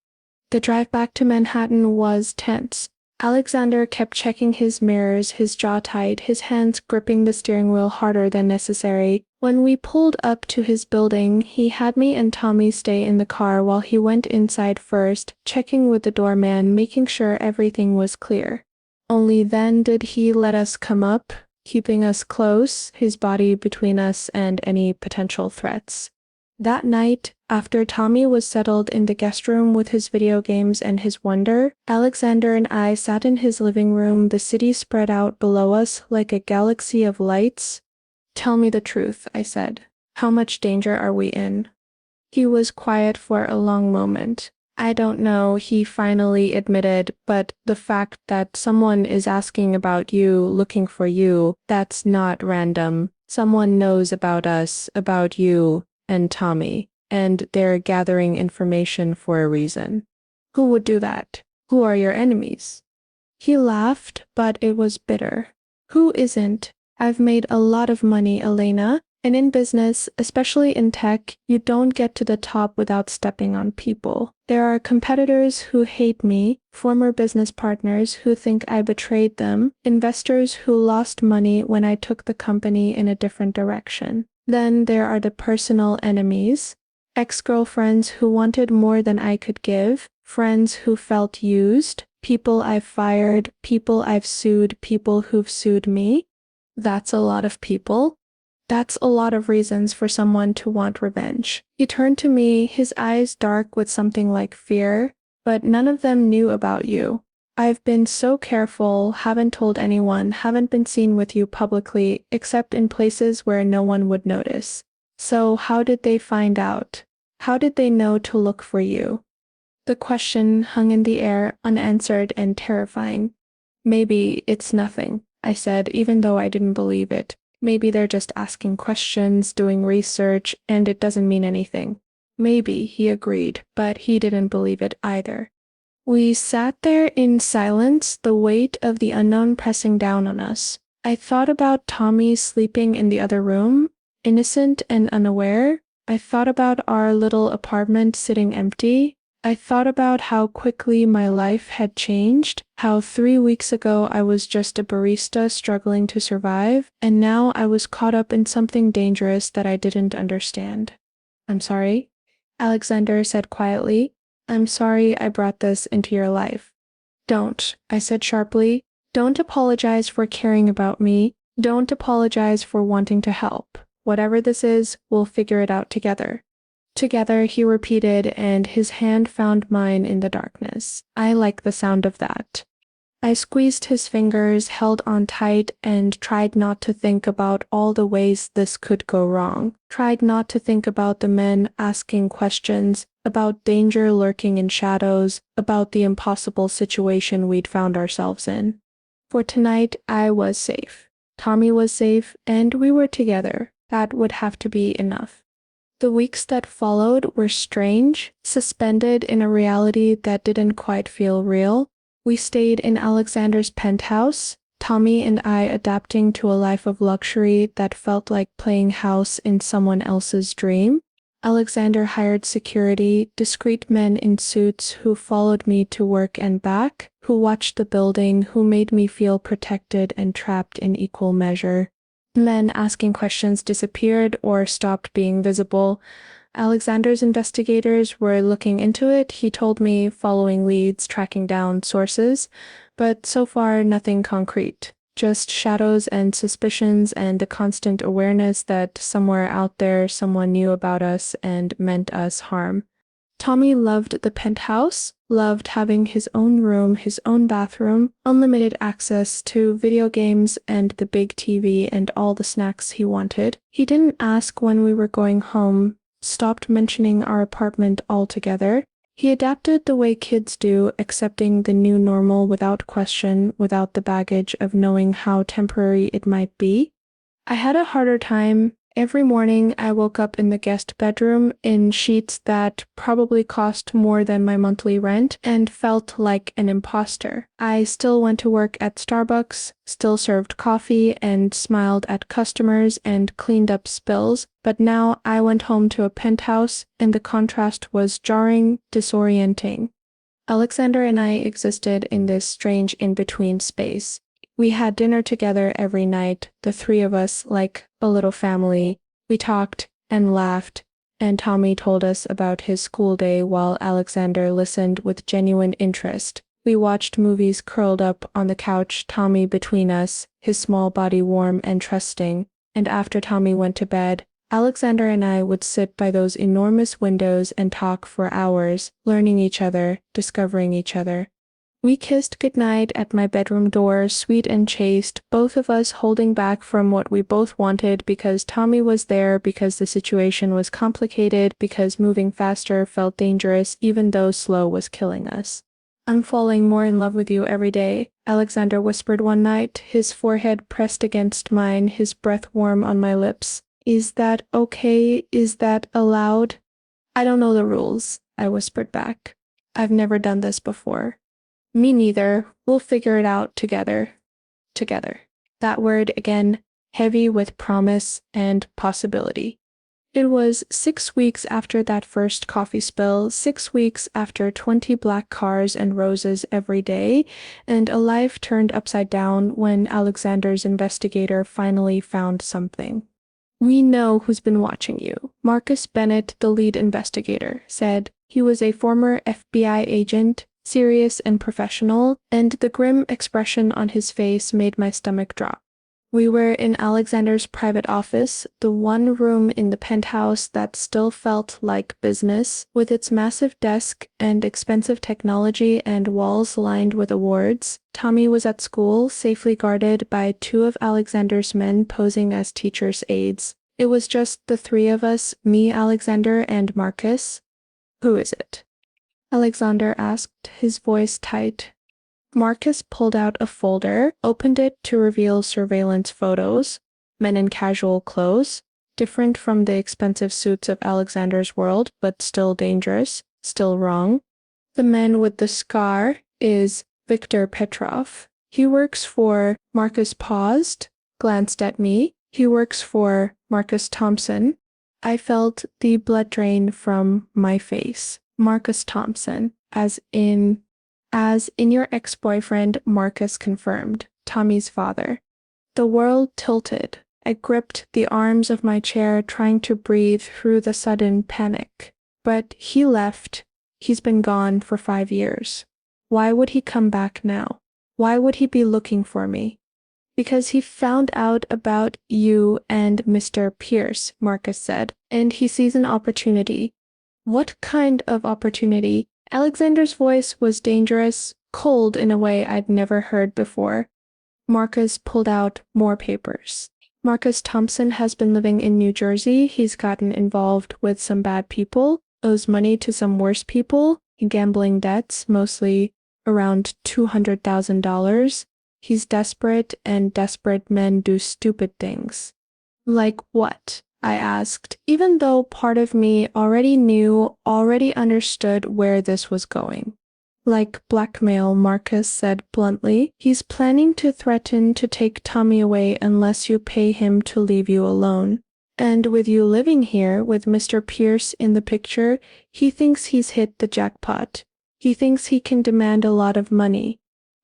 The drive back to Manhattan was tense. Alexander kept checking his mirrors, his jaw tight, his hands gripping the steering wheel harder than necessary. When we pulled up to his building, he had me and Tommy stay in the car while he went inside first, checking with the doorman, making sure everything was clear. Only then did he let us come up, keeping us close, his body between us and any potential threats. That night, after Tommy was settled in the guest room with his video games and his wonder, Alexander and I sat in his living room, the city spread out below us like a galaxy of lights. Tell me the truth, I said. How much danger are we in? He was quiet for a long moment. I don't know, he finally admitted, but the fact that someone is asking about you, looking for you, that's not random. Someone knows about us, about you, and Tommy, and they're gathering information for a reason. Who would do that? Who are your enemies? He laughed, but it was bitter. Who isn't? I've made a lot of money, Elena, and in business, especially in tech, you don't get to the top without stepping on people. There are competitors who hate me, former business partners who think I betrayed them, investors who lost money when I took the company in a different direction. Then there are the personal enemies, ex-girlfriends who wanted more than I could give, friends who felt used, people I've fired, people I've sued, people who've sued me. That's a lot of people. That's a lot of reasons for someone to want revenge. He turned to me, his eyes dark with something like fear, but none of them knew about you. I've been so careful, haven't told anyone, haven't been seen with you publicly, except in places where no one would notice. So how did they find out? How did they know to look for you? The question hung in the air, unanswered and terrifying. Maybe it's nothing, I said, even though I didn't believe it. Maybe they're just asking questions, doing research, and it doesn't mean anything. Maybe, he agreed, but he didn't believe it either. We sat there in silence, the weight of the unknown pressing down on us. I thought about Tommy sleeping in the other room, innocent and unaware. I thought about our little apartment sitting empty. I thought about how quickly my life had changed, how 3 weeks ago I was just a barista struggling to survive, and now I was caught up in something dangerous that I didn't understand. I'm sorry, Alexander said quietly. I'm sorry I brought this into your life. Don't, I said sharply. Don't apologize for caring about me. Don't apologize for wanting to help. Whatever this is, we'll figure it out together. Together, he repeated, and his hand found mine in the darkness. I like the sound of that. I squeezed his fingers, held on tight, and tried not to think about all the ways this could go wrong. Tried not to think about the men asking questions, about danger lurking in shadows, about the impossible situation we'd found ourselves in. For tonight, I was safe. Tommy was safe, and we were together. That would have to be enough. The weeks that followed were strange, suspended in a reality that didn't quite feel real. We stayed in Alexander's penthouse, Tommy and I adapting to a life of luxury that felt like playing house in someone else's dream. Alexander hired security, discreet men in suits who followed me to work and back, who watched the building, who made me feel protected and trapped in equal measure. Men asking questions disappeared or stopped being visible. Alexander's investigators were looking into it, he told me, following leads, tracking down sources, but so far nothing concrete. Just shadows and suspicions and the constant awareness that somewhere out there someone knew about us and meant us harm. Tommy loved the penthouse, loved having his own room, his own bathroom, unlimited access to video games and the big TV and all the snacks he wanted. He didn't ask when we were going home, stopped mentioning our apartment altogether. He adapted the way kids do, accepting the new normal without question, without the baggage of knowing how temporary it might be. I had a harder time. Every morning I woke up in the guest bedroom in sheets that probably cost more than my monthly rent and felt like an imposter. I still went to work at Starbucks, still served coffee and smiled at customers and cleaned up spills, but now I went home to a penthouse and the contrast was jarring, disorienting. Alexander and I existed in this strange in-between space. We had dinner together every night, the three of us, like a little family. We talked and laughed, and Tommy told us about his school day while Alexander listened with genuine interest. We watched movies curled up on the couch, Tommy between us, his small body warm and trusting, and after Tommy went to bed, Alexander and I would sit by those enormous windows and talk for hours, learning each other, discovering each other. We kissed goodnight at my bedroom door, sweet and chaste, both of us holding back from what we both wanted because Tommy was there, because the situation was complicated, because moving faster felt dangerous even though slow was killing us. "I'm falling more in love with you every day," Alexander whispered one night, his forehead pressed against mine, his breath warm on my lips. "Is that okay? Is that allowed?" "I don't know the rules," I whispered back. "I've never done this before." "Me neither. We'll figure it out together." Together. That word again, heavy with promise and possibility. It was 6 weeks after that first coffee spill, 6 weeks after 20 black cars and roses every day, and a life turned upside down when Alexander's investigator finally found something. "We know who's been watching you," Marcus Bennett, the lead investigator, said. He was a former FBI agent, serious and professional, and the grim expression on his face made my stomach drop. We were in Alexander's private office, the one room in the penthouse that still felt like business, with its massive desk and expensive technology and walls lined with awards. Tommy was at school, safely guarded by 2 of Alexander's men posing as teachers' aides. It was just the 3 of us, me, Alexander, and Marcus. "Who is it?" Alexander asked, his voice tight. Marcus pulled out a folder, opened it to reveal surveillance photos, men in casual clothes, different from the expensive suits of Alexander's world, but still dangerous, still wrong. "The man with the scar is Viktor Petrov. He works for—" Marcus paused, glanced at me. "He works for Marcus Thompson." I felt the blood drain from my face. Marcus Thompson, as in your ex-boyfriend, Marcus confirmed, Tommy's father. The world tilted. I gripped the arms of my chair, trying to breathe through the sudden panic. But he left. He's been gone for 5 years. Why would he come back now? Why would he be looking for me? "Because he found out about you and Mr. Pierce," Marcus said, "and he sees an opportunity." "What kind of opportunity?" Alexander's voice was dangerous, cold in a way I'd never heard before. Marcus pulled out more papers. "Marcus Thompson has been living in New Jersey. He's gotten involved with some bad people, owes money to some worse people, gambling debts, mostly around $200,000. He's desperate, and desperate men do stupid things." "Like what?" I asked, even though part of me already knew, already understood where this was going. "Like blackmail," Marcus said bluntly. "He's planning to threaten to take Tommy away unless you pay him to leave you alone. And with you living here, with Mr. Pierce in the picture, he thinks he's hit the jackpot. He thinks he can demand a lot of money."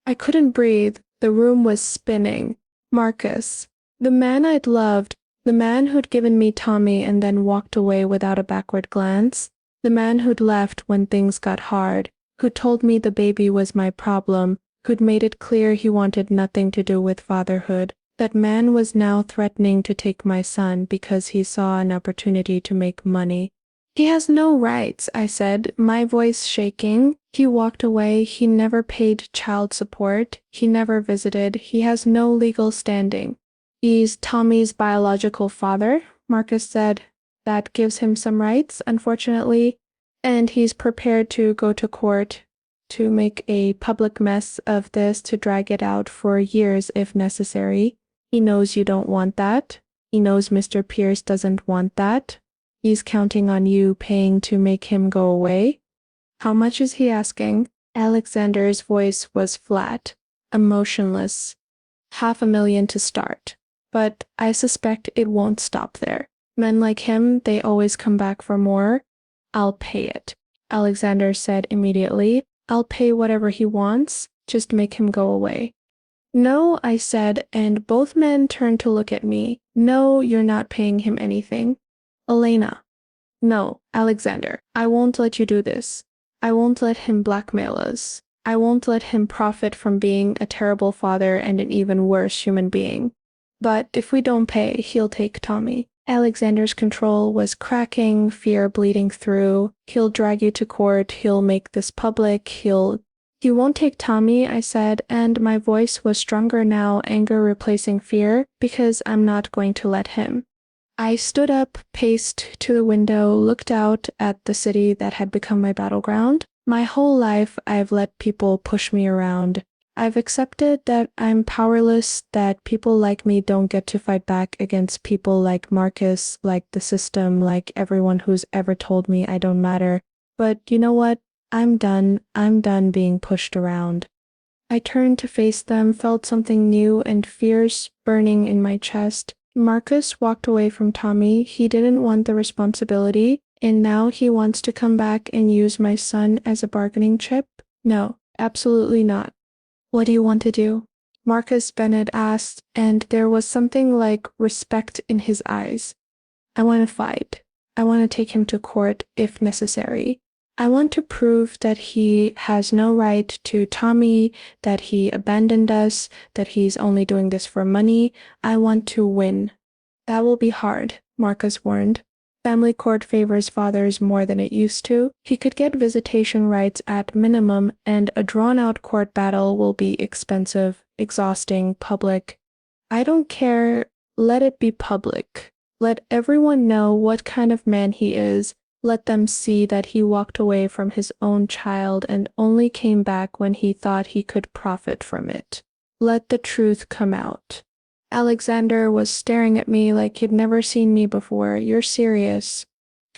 I couldn't breathe. The room was spinning. Marcus, the man I'd loved, the man who'd given me Tommy and then walked away without a backward glance, the man who'd left when things got hard, who told me the baby was my problem, who'd made it clear he wanted nothing to do with fatherhood. That man was now threatening to take my son because he saw an opportunity to make money. "He has no rights," I said, my voice shaking. "He walked away. He never paid child support. He never visited. He has no legal standing." "He's Tommy's biological father," Marcus said. "That gives him some rights, unfortunately. And he's prepared to go to court, to make a public mess of this, to drag it out for years if necessary. He knows you don't want that. He knows Mr. Pierce doesn't want that. He's counting on you paying to make him go away." "How much is he asking?" Alexander's voice was flat, emotionless. "500,000 to start. But I suspect it won't stop there. Men like him, they always come back for more." "I'll pay it," Alexander said immediately. "I'll pay whatever he wants. Just make him go away." "No," I said, and both men turned to look at me. "No, you're not paying him anything." "Elena." "No, Alexander, I won't let you do this. I won't let him blackmail us. I won't let him profit from being a terrible father and an even worse human being. But if we don't pay, he'll take Tommy." Alexander's control was cracking, fear bleeding through. "He'll drag you to court, he'll make this public, he'll..." You won't take Tommy, I said, and my voice was stronger now, anger replacing fear, because I'm not going to let him. I stood up, paced to the window, looked out at the city that had become my battleground. My whole life, I've let people push me around. I've accepted that I'm powerless, that people like me don't get to fight back against people like Marcus, like the system, like everyone who's ever told me I don't matter. But you know what? I'm done. I'm done being pushed around. I turned to face them, felt something new and fierce burning in my chest. Marcus walked away from Tommy. He didn't want the responsibility, and now he wants to come back and use my son as a bargaining chip? No, absolutely not. What do you want to do? Marcus Bennett asked, and there was something like respect in his eyes. I want to fight. I want to take him to court if necessary. I want to prove that he has no right to Tommy, that he abandoned us, that he's only doing this for money. I want to win. That will be hard, Marcus warned. Family court favors fathers more than it used to. He could get visitation rights at minimum, and a drawn-out court battle will be expensive, exhausting, public. I don't care. Let it be public. Let everyone know what kind of man he is. Let them see that he walked away from his own child and only came back when he thought he could profit from it. Let the truth come out. Alexander was staring at me like he'd never seen me before. You're serious.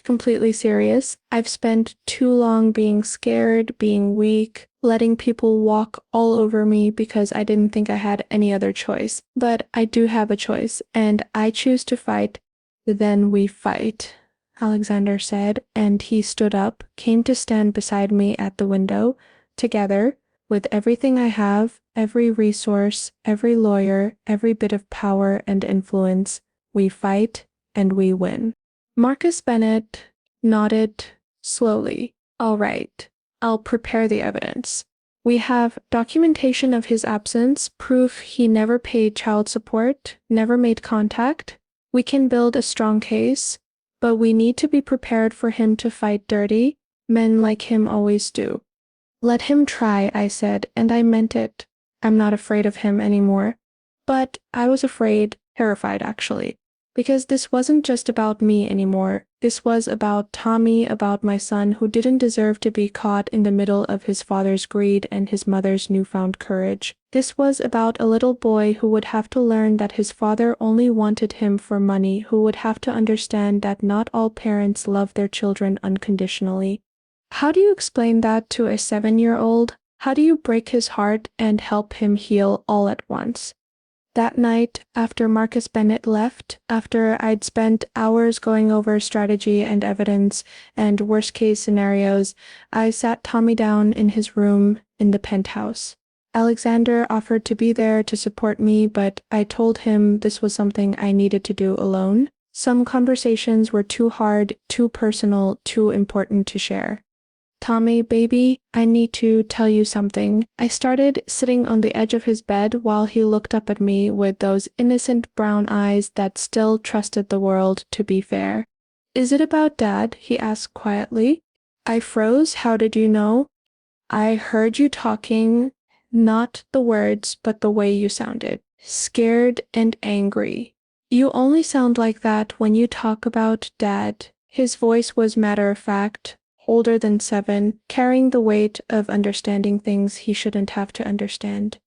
Completely serious. I've spent too long being scared, being weak, letting people walk all over me because I didn't think I had any other choice. But I do have a choice, and I choose to fight. Then we fight, Alexander said, and he stood up, came to stand beside me at the window. Together, with everything I have, every resource, every lawyer, every bit of power and influence, we fight and we win. Marcus Bennett nodded slowly. All right, I'll prepare the evidence. We have documentation of his absence, proof he never paid child support, never made contact. We can build a strong case, but we need to be prepared for him to fight dirty. Men like him always do. Let him try, I said, and I meant it. I'm not afraid of him anymore. But I was afraid, terrified actually, because this wasn't just about me anymore. This was about Tommy, about my son who didn't deserve to be caught in the middle of his father's greed and his mother's newfound courage. This was about a little boy who would have to learn that his father only wanted him for money, who would have to understand that not all parents love their children unconditionally. How do you explain that to a 7-year-old? How do you break his heart and help him heal all at once? That night, after Marcus Bennett left, after I'd spent hours going over strategy and evidence and worst-case scenarios, I sat Tommy down in his room in the penthouse. Alexander offered to be there to support me, but I told him this was something I needed to do alone. Some conversations were too hard, too personal, too important to share. Tommy, baby, I need to tell you something. I started sitting on the edge of his bed while he looked up at me with those innocent brown eyes that still trusted the world to be fair. Is it about Dad? He asked quietly. I froze. How did you know? I heard you talking, not the words, but the way you sounded. Scared and angry. You only sound like that when you talk about Dad. His voice was matter-of-fact, older than 7, carrying the weight of understanding things he shouldn't have to understand.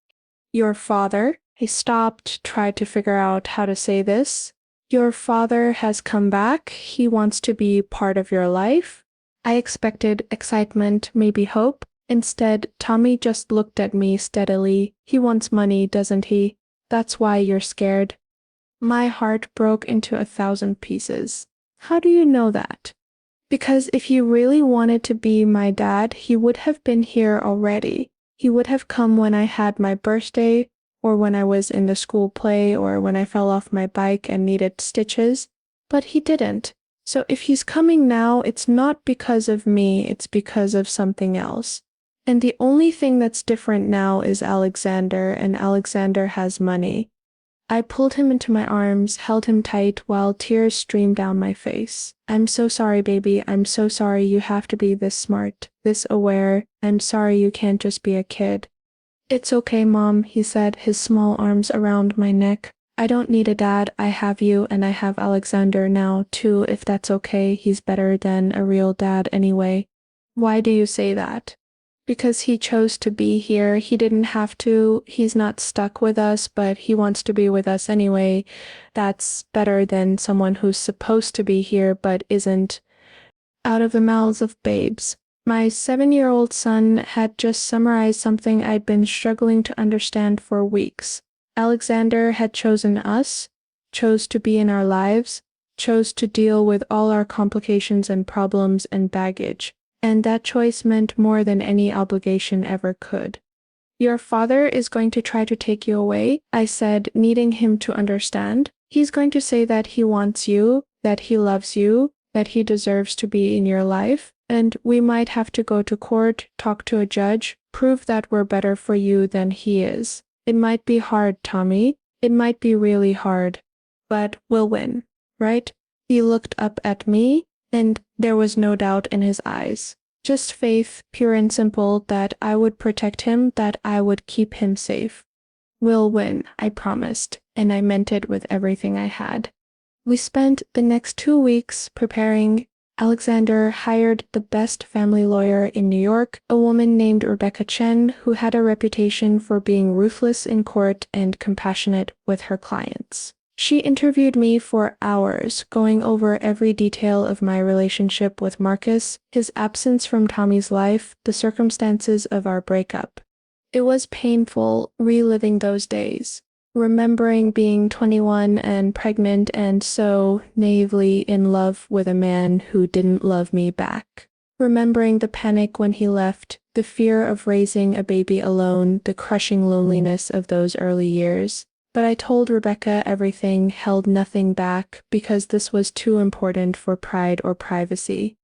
Your father? I stopped, tried to figure out how to say this. Your father has come back. He wants to be part of your life. I expected excitement, maybe hope. Instead, Tommy just looked at me steadily. He wants money, doesn't he? That's why you're scared. My heart broke into 1,000 pieces. How do you know that? Because if he really wanted to be my dad, he would have been here already. He would have come when I had my birthday, or when I was in the school play, or when I fell off my bike and needed stitches. But he didn't. So if he's coming now, it's not because of me, it's because of something else. And the only thing that's different now is Alexander, and Alexander has money. I pulled him into my arms, held him tight while tears streamed down my face. I'm so sorry, baby. I'm so sorry you have to be this smart, this aware. I'm sorry you can't just be a kid. It's okay, Mom, he said, his small arms around my neck. I don't need a dad. I have you, and I have Alexander now, too, if that's okay. He's better than a real dad anyway. Why do you say that? Because he chose to be here. He didn't have to. He's not stuck with us, but he wants to be with us anyway. That's better than someone who's supposed to be here but isn't. Out of the mouths of babes. My 7-year-old son had just summarized something I'd been struggling to understand for weeks. Alexander had chosen us, chose to be in our lives, chose to deal with all our complications and problems and baggage. And that choice meant more than any obligation ever could. Your father is going to try to take you away, I said, needing him to understand. He's going to say that he wants you, that he loves you, that he deserves to be in your life, and we might have to go to court, talk to a judge, prove that we're better for you than he is. It might be hard, Tommy. It might be really hard. But we'll win, right? He looked up at me, and there was no doubt in his eyes. Just faith, pure and simple, that I would protect him, that I would keep him safe. We'll win, I promised, and I meant it with everything I had. We spent the next 2 weeks preparing. Alexander hired the best family lawyer in New York, a woman named Rebecca Chen, who had a reputation for being ruthless in court and compassionate with her clients. She interviewed me for hours, going over every detail of my relationship with Marcus, his absence from Tommy's life, the circumstances of our breakup. It was painful reliving those days, remembering being 21 and pregnant and so naively in love with a man who didn't love me back. Remembering the panic when he left, the fear of raising a baby alone, the crushing loneliness of those early years. But I told Rebecca everything, held nothing back, because this was too important for pride or privacy.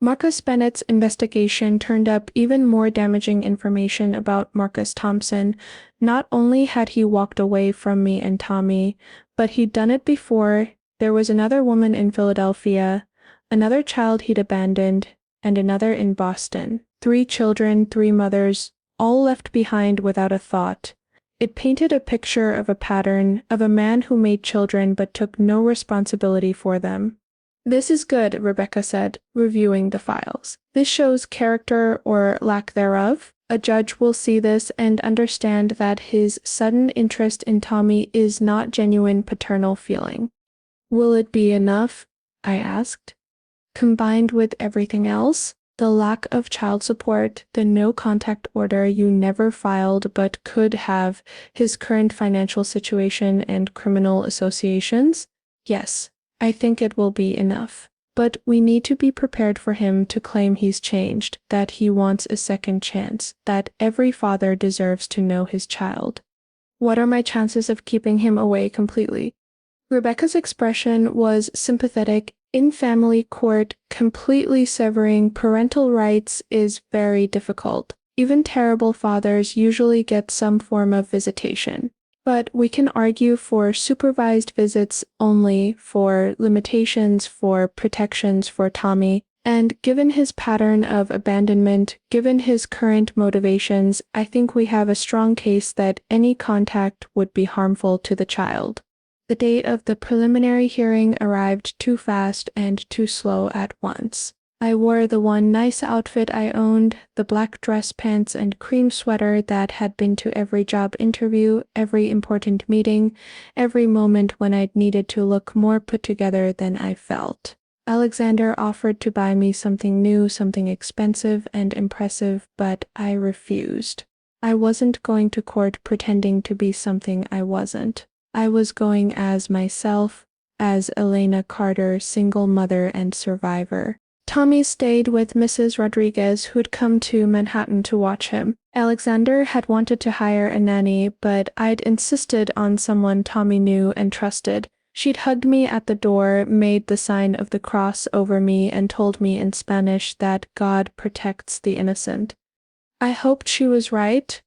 Marcus Bennett's investigation turned up even more damaging information about Marcus Thompson. Not only had he walked away from me and Tommy, but he'd done it before. There was another woman in Philadelphia, another child he'd abandoned, and another in Boston. 3 children, 3 mothers, all left behind without a thought. It painted a picture of a pattern, of a man who made children but took no responsibility for them. This is good, Rebecca said, reviewing the files. This shows character or lack thereof. A judge will see this and understand that his sudden interest in Tommy is not genuine paternal feeling. Will it be enough? I asked. Combined with everything else? The lack of child support, the no-contact order you never filed but could have, his current financial situation and criminal associations? Yes, I think it will be enough. But we need to be prepared for him to claim he's changed, that he wants a second chance, that every father deserves to know his child. What are my chances of keeping him away completely? Rebecca's expression was sympathetic. In family court, completely severing parental rights is very difficult. Even terrible fathers usually get some form of visitation. But we can argue for supervised visits only, for limitations, for protections for Tommy. And given his pattern of abandonment, given his current motivations, I think we have a strong case that any contact would be harmful to the child. The date of the preliminary hearing arrived too fast and too slow at once. I wore the one nice outfit I owned, the black dress pants and cream sweater that had been to every job interview, every important meeting, every moment when I'd needed to look more put together than I felt. Alexander offered to buy me something new, something expensive and impressive, but I refused. I wasn't going to court pretending to be something I wasn't. I was going as myself, as Elena Carter, single mother and survivor. Tommy stayed with Mrs. Rodriguez, who'd come to Manhattan to watch him. Alexander had wanted to hire a nanny, but I'd insisted on someone Tommy knew and trusted. She'd hugged me at the door, made the sign of the cross over me, and told me in Spanish that God protects the innocent. I hoped she was right.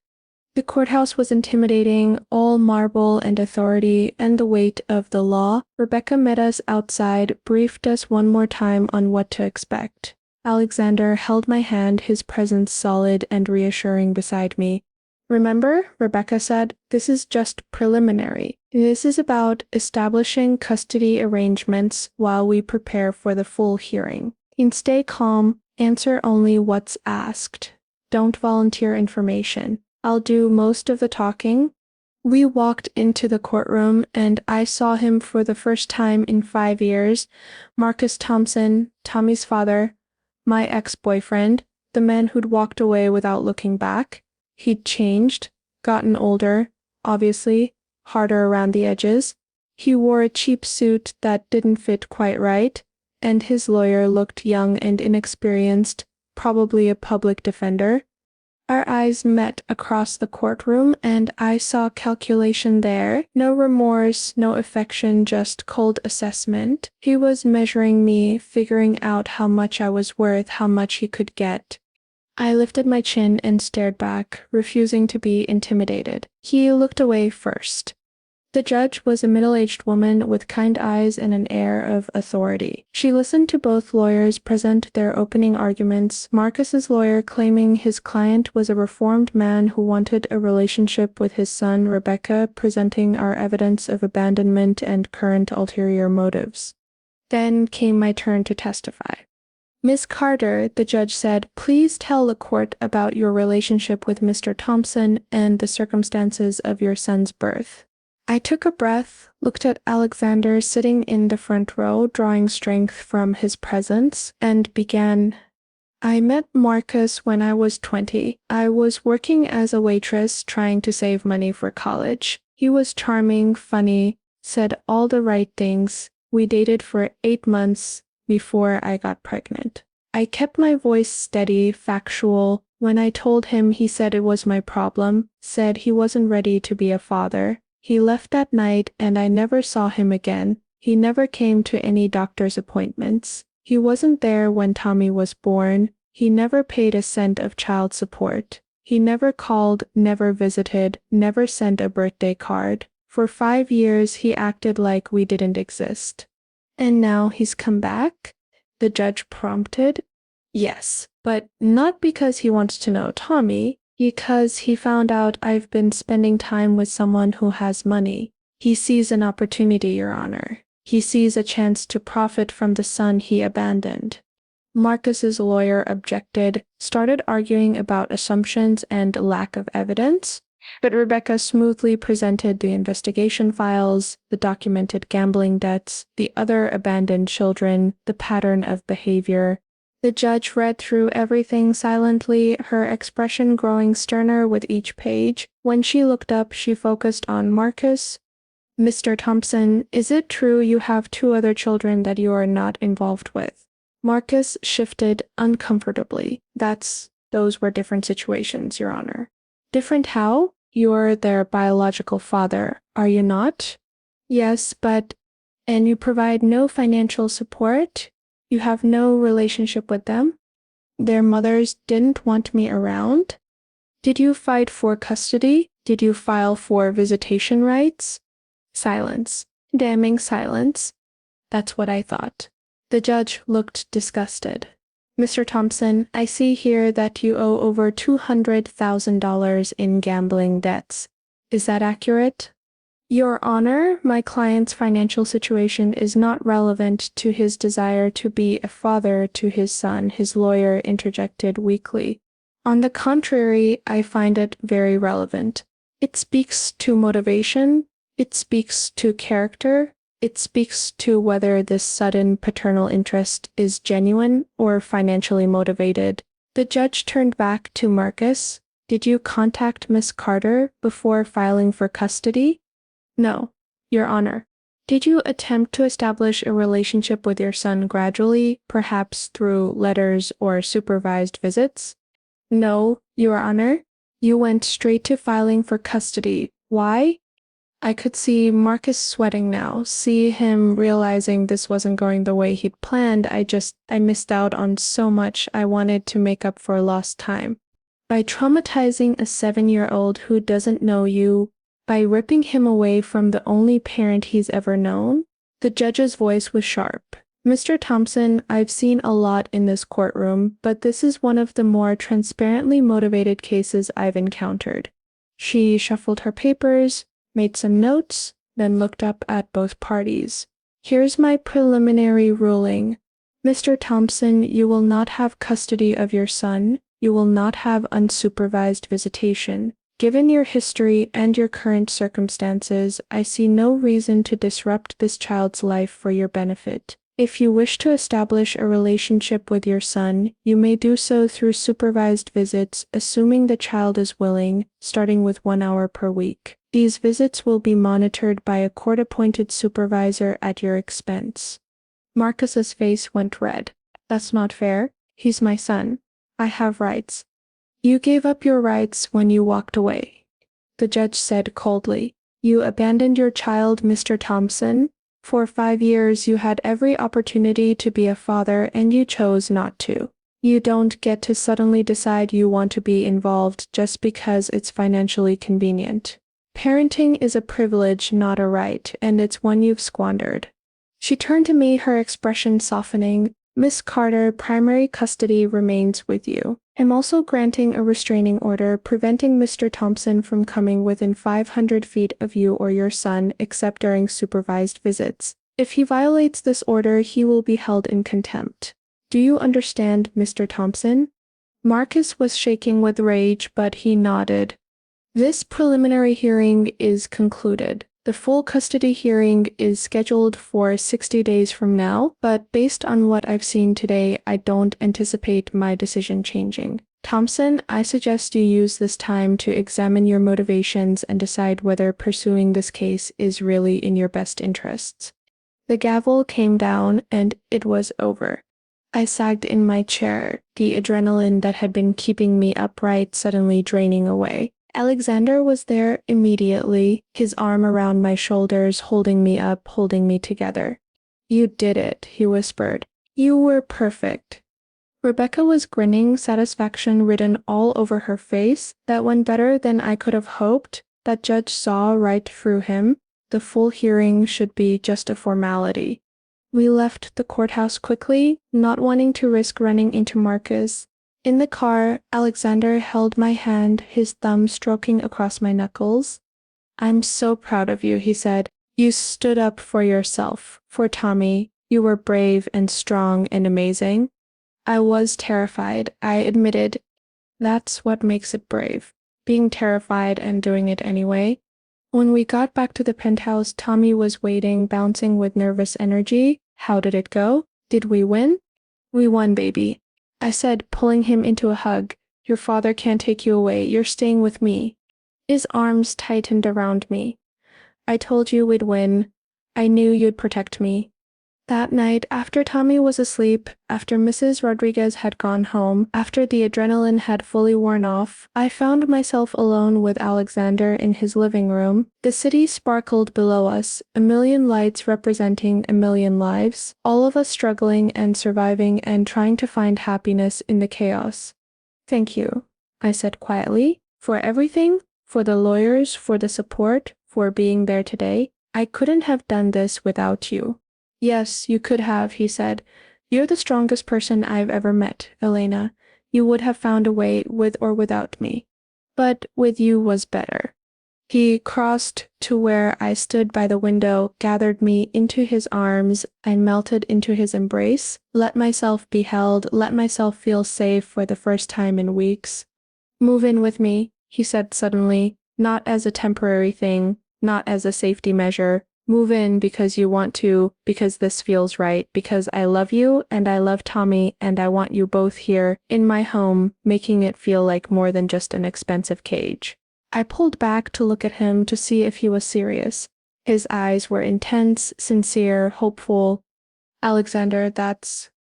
The courthouse was intimidating, all marble and authority and the weight of the law. Rebecca met us outside, briefed us one more time on what to expect. Alexander held my hand, his presence solid and reassuring beside me. Remember, Rebecca said, this is just preliminary. This is about establishing custody arrangements while we prepare for the full hearing. And stay calm, answer only what's asked. Don't volunteer information. I'll do most of the talking. We walked into the courtroom and I saw him for the first time in 5 years. Marcus Thompson, Tommy's father, my ex-boyfriend, the man who'd walked away without looking back. He'd changed, gotten older, obviously, harder around the edges. He wore a cheap suit that didn't fit quite right, and his lawyer looked young and inexperienced, probably a public defender. Our eyes met across the courtroom, and I saw calculation there. No remorse, no affection, just cold assessment. He was measuring me, figuring out how much I was worth, how much he could get. I lifted my chin and stared back, refusing to be intimidated. He looked away first. The judge was a middle-aged woman with kind eyes and an air of authority. She listened to both lawyers present their opening arguments, Marcus's lawyer claiming his client was a reformed man who wanted a relationship with his son, Rebecca, presenting our evidence of abandonment and current ulterior motives. Then came my turn to testify. Miss Carter, the judge said, please tell the court about your relationship with Mr. Thompson and the circumstances of your son's birth. I took a breath, looked at Alexander sitting in the front row, drawing strength from his presence, and began. I met Marcus when I was 20. I was working as a waitress trying to save money for college. He was charming, funny, said all the right things. We dated for 8 months before I got pregnant. I kept my voice steady, factual. When I told him, he said it was my problem, said he wasn't ready to be a father. He left that night and I never saw him again. He never came to any doctor's appointments. He wasn't there when Tommy was born. He never paid a cent of child support. He never called, never visited, never sent a birthday card. For 5 years he acted like we didn't exist. And now he's come back? The judge prompted. Yes, but not because he wants to know Tommy. Because he found out I've been spending time with someone who has money. He sees an opportunity, Your Honor. He sees a chance to profit from the son he abandoned. Marcus's lawyer objected, started arguing about assumptions and lack of evidence, but Rebecca smoothly presented the investigation files, the documented gambling debts, the other abandoned children, the pattern of behavior. The judge read through everything silently, her expression growing sterner with each page. When she looked up, she focused on Marcus. Mr. Thompson, is it true you have 2 other children that you are not involved with? Marcus shifted uncomfortably. Those were different situations, Your Honor. Different how? You're their biological father, are you not? Yes, but... And you provide no financial support? You have no relationship with them? Their mothers didn't want me around? Did you fight for custody? Did you file for visitation rights? Silence. Damning silence. That's what I thought. The judge looked disgusted. Mr. Thompson, I see here that you owe over $200,000 in gambling debts. Is that accurate? Your Honor, my client's financial situation is not relevant to his desire to be a father to his son, his lawyer interjected weakly. On the contrary, I find it very relevant. It speaks to motivation, it speaks to character, it speaks to whether this sudden paternal interest is genuine or financially motivated. The judge turned back to Marcus. Did you contact Miss Carter before filing for custody? No, Your Honor. Did you attempt to establish a relationship with your son gradually, perhaps through letters or supervised visits? No, Your Honor. You went straight to filing for custody. Why? I could see Marcus sweating now, see him realizing this wasn't going the way he'd planned. I missed out on so much. I wanted to make up for lost time. By traumatizing a 7-year-old who doesn't know you, by ripping him away from the only parent he's ever known? The judge's voice was sharp. Mr. Thompson, I've seen a lot in this courtroom, but this is one of the more transparently motivated cases I've encountered. She shuffled her papers, made some notes, then looked up at both parties. Here's my preliminary ruling. Mr. Thompson, you will not have custody of your son. You will not have unsupervised visitation. Given your history and your current circumstances, I see no reason to disrupt this child's life for your benefit. If you wish to establish a relationship with your son, you may do so through supervised visits, assuming the child is willing, starting with 1 hour per week. These visits will be monitored by a court-appointed supervisor at your expense. Marcus's face went red. That's not fair. He's my son. I have rights. You gave up your rights when you walked away. The judge said coldly. You abandoned your child, Mr. Thompson. For 5 years you had every opportunity to be a father and you chose not to. You don't get to suddenly decide you want to be involved just because it's financially convenient. Parenting is a privilege, not a right, and it's one you've squandered. She turned to me, her expression softening. Miss Carter, primary custody remains with you. I'm also granting a restraining order preventing Mr. Thompson from coming within 500 feet of you or your son except during supervised visits. If he violates this order, he will be held in contempt. Do you understand, Mr. Thompson? Marcus was shaking with rage, but he nodded. This preliminary hearing is concluded. The full custody hearing is scheduled for 60 days from now, but based on what I've seen today, I don't anticipate my decision changing. Thompson, I suggest you use this time to examine your motivations and decide whether pursuing this case is really in your best interests. The gavel came down, and it was over. I sagged in my chair, the adrenaline that had been keeping me upright suddenly draining away. Alexander was there immediately, his arm around my shoulders, holding me up, holding me together. You did it, he whispered. You were perfect. Rebecca was grinning, satisfaction written all over her face. That went better than I could have hoped. That judge saw right through him. The full hearing should be just a formality. We left the courthouse quickly, not wanting to risk running into Marcus. In the car, Alexander held my hand, his thumb stroking across my knuckles. I'm so proud of you, he said. You stood up for yourself, for Tommy. You were brave and strong and amazing. I was terrified, I admitted. That's what makes it brave, being terrified and doing it anyway. When we got back to the penthouse, Tommy was waiting, bouncing with nervous energy. How did it go? Did we win? We won, baby, I said, pulling him into a hug. Your father can't take you away. You're staying with me. His arms tightened around me. I told you we'd win. I knew you'd protect me. That night, after Tommy was asleep, after Mrs. Rodriguez had gone home, after the adrenaline had fully worn off, I found myself alone with Alexander in his living room. The city sparkled below us, a million lights representing a million lives, all of us struggling and surviving and trying to find happiness in the chaos. Thank you, I said quietly, for everything, for the lawyers, for the support, for being there today. I couldn't have done this without you. Yes, you could have, he said. You're the strongest person I've ever met, Elena. You would have found a way with or without me. But with you was better. He crossed to where I stood by the window, gathered me into his arms, and melted into his embrace, let myself be held, let myself feel safe for the first time in weeks. Move in with me, he said suddenly, not as a temporary thing, not as a safety measure. Move in because you want to, because this feels right, because I love you and I love Tommy and I want you both here, in my home, making it feel like more than just an expensive cage. I pulled back to look at him to see if he was serious. His eyes were intense, sincere, hopeful. Alexander, that's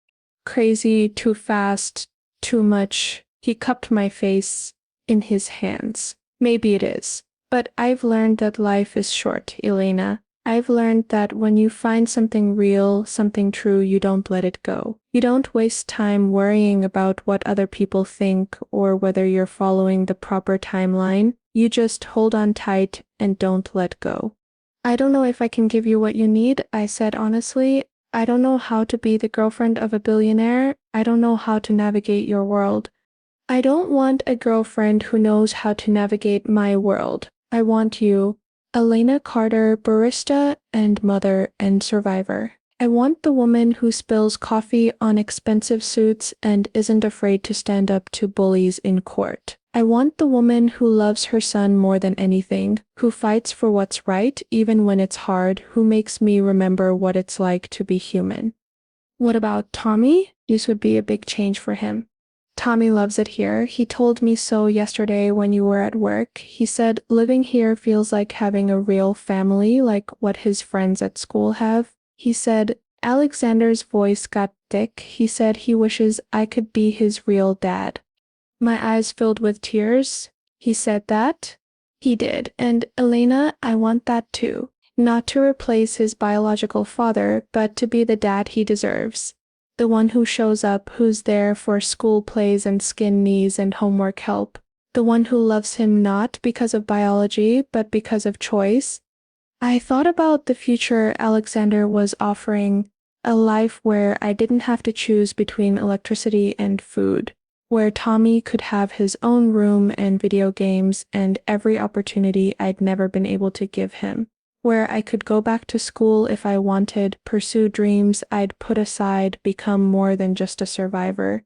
crazy, too fast, too much. He cupped my face in his hands. Maybe it is. But I've learned that life is short, Elena. I've learned that when you find something real, something true, you don't let it go. You don't waste time worrying about what other people think or whether you're following the proper timeline. You just hold on tight and don't let go. I don't know if I can give you what you need, I said honestly. I don't know how to be the girlfriend of a billionaire. I don't know how to navigate your world. I don't want a girlfriend who knows how to navigate my world. I want you. Elena Carter, barista and mother and survivor. I want the woman who spills coffee on expensive suits and isn't afraid to stand up to bullies in court. I want the woman who loves her son more than anything, who fights for what's right even when it's hard, who makes me remember what it's like to be human. What about Tommy? This would be a big change for him. Tommy loves it here. He told me so yesterday when you were at work. He said living here feels like having a real family, like what his friends at school have. He said Alexander's voice got thick. He said he wishes I could be his real dad. My eyes filled with tears. He said that? He did. And Elena, I want that too. Not to replace his biological father, but to be the dad he deserves. The one who shows up, who's there for school plays and skin knees and homework help. The one who loves him not because of biology, but because of choice. I thought about the future Alexander was offering, a life where I didn't have to choose between electricity and food, where Tommy could have his own room and video games and every opportunity I'd never been able to give him, where I could go back to school if I wanted, pursue dreams I'd put aside, become more than just a survivor.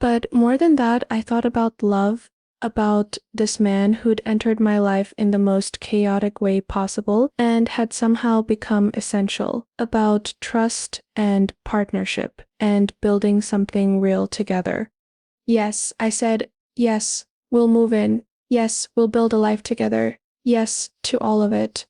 But more than that, I thought about love, about this man who'd entered my life in the most chaotic way possible and had somehow become essential, about trust and partnership and building something real together. Yes, I said, yes, we'll move in. Yes, we'll build a life together. Yes, to all of it.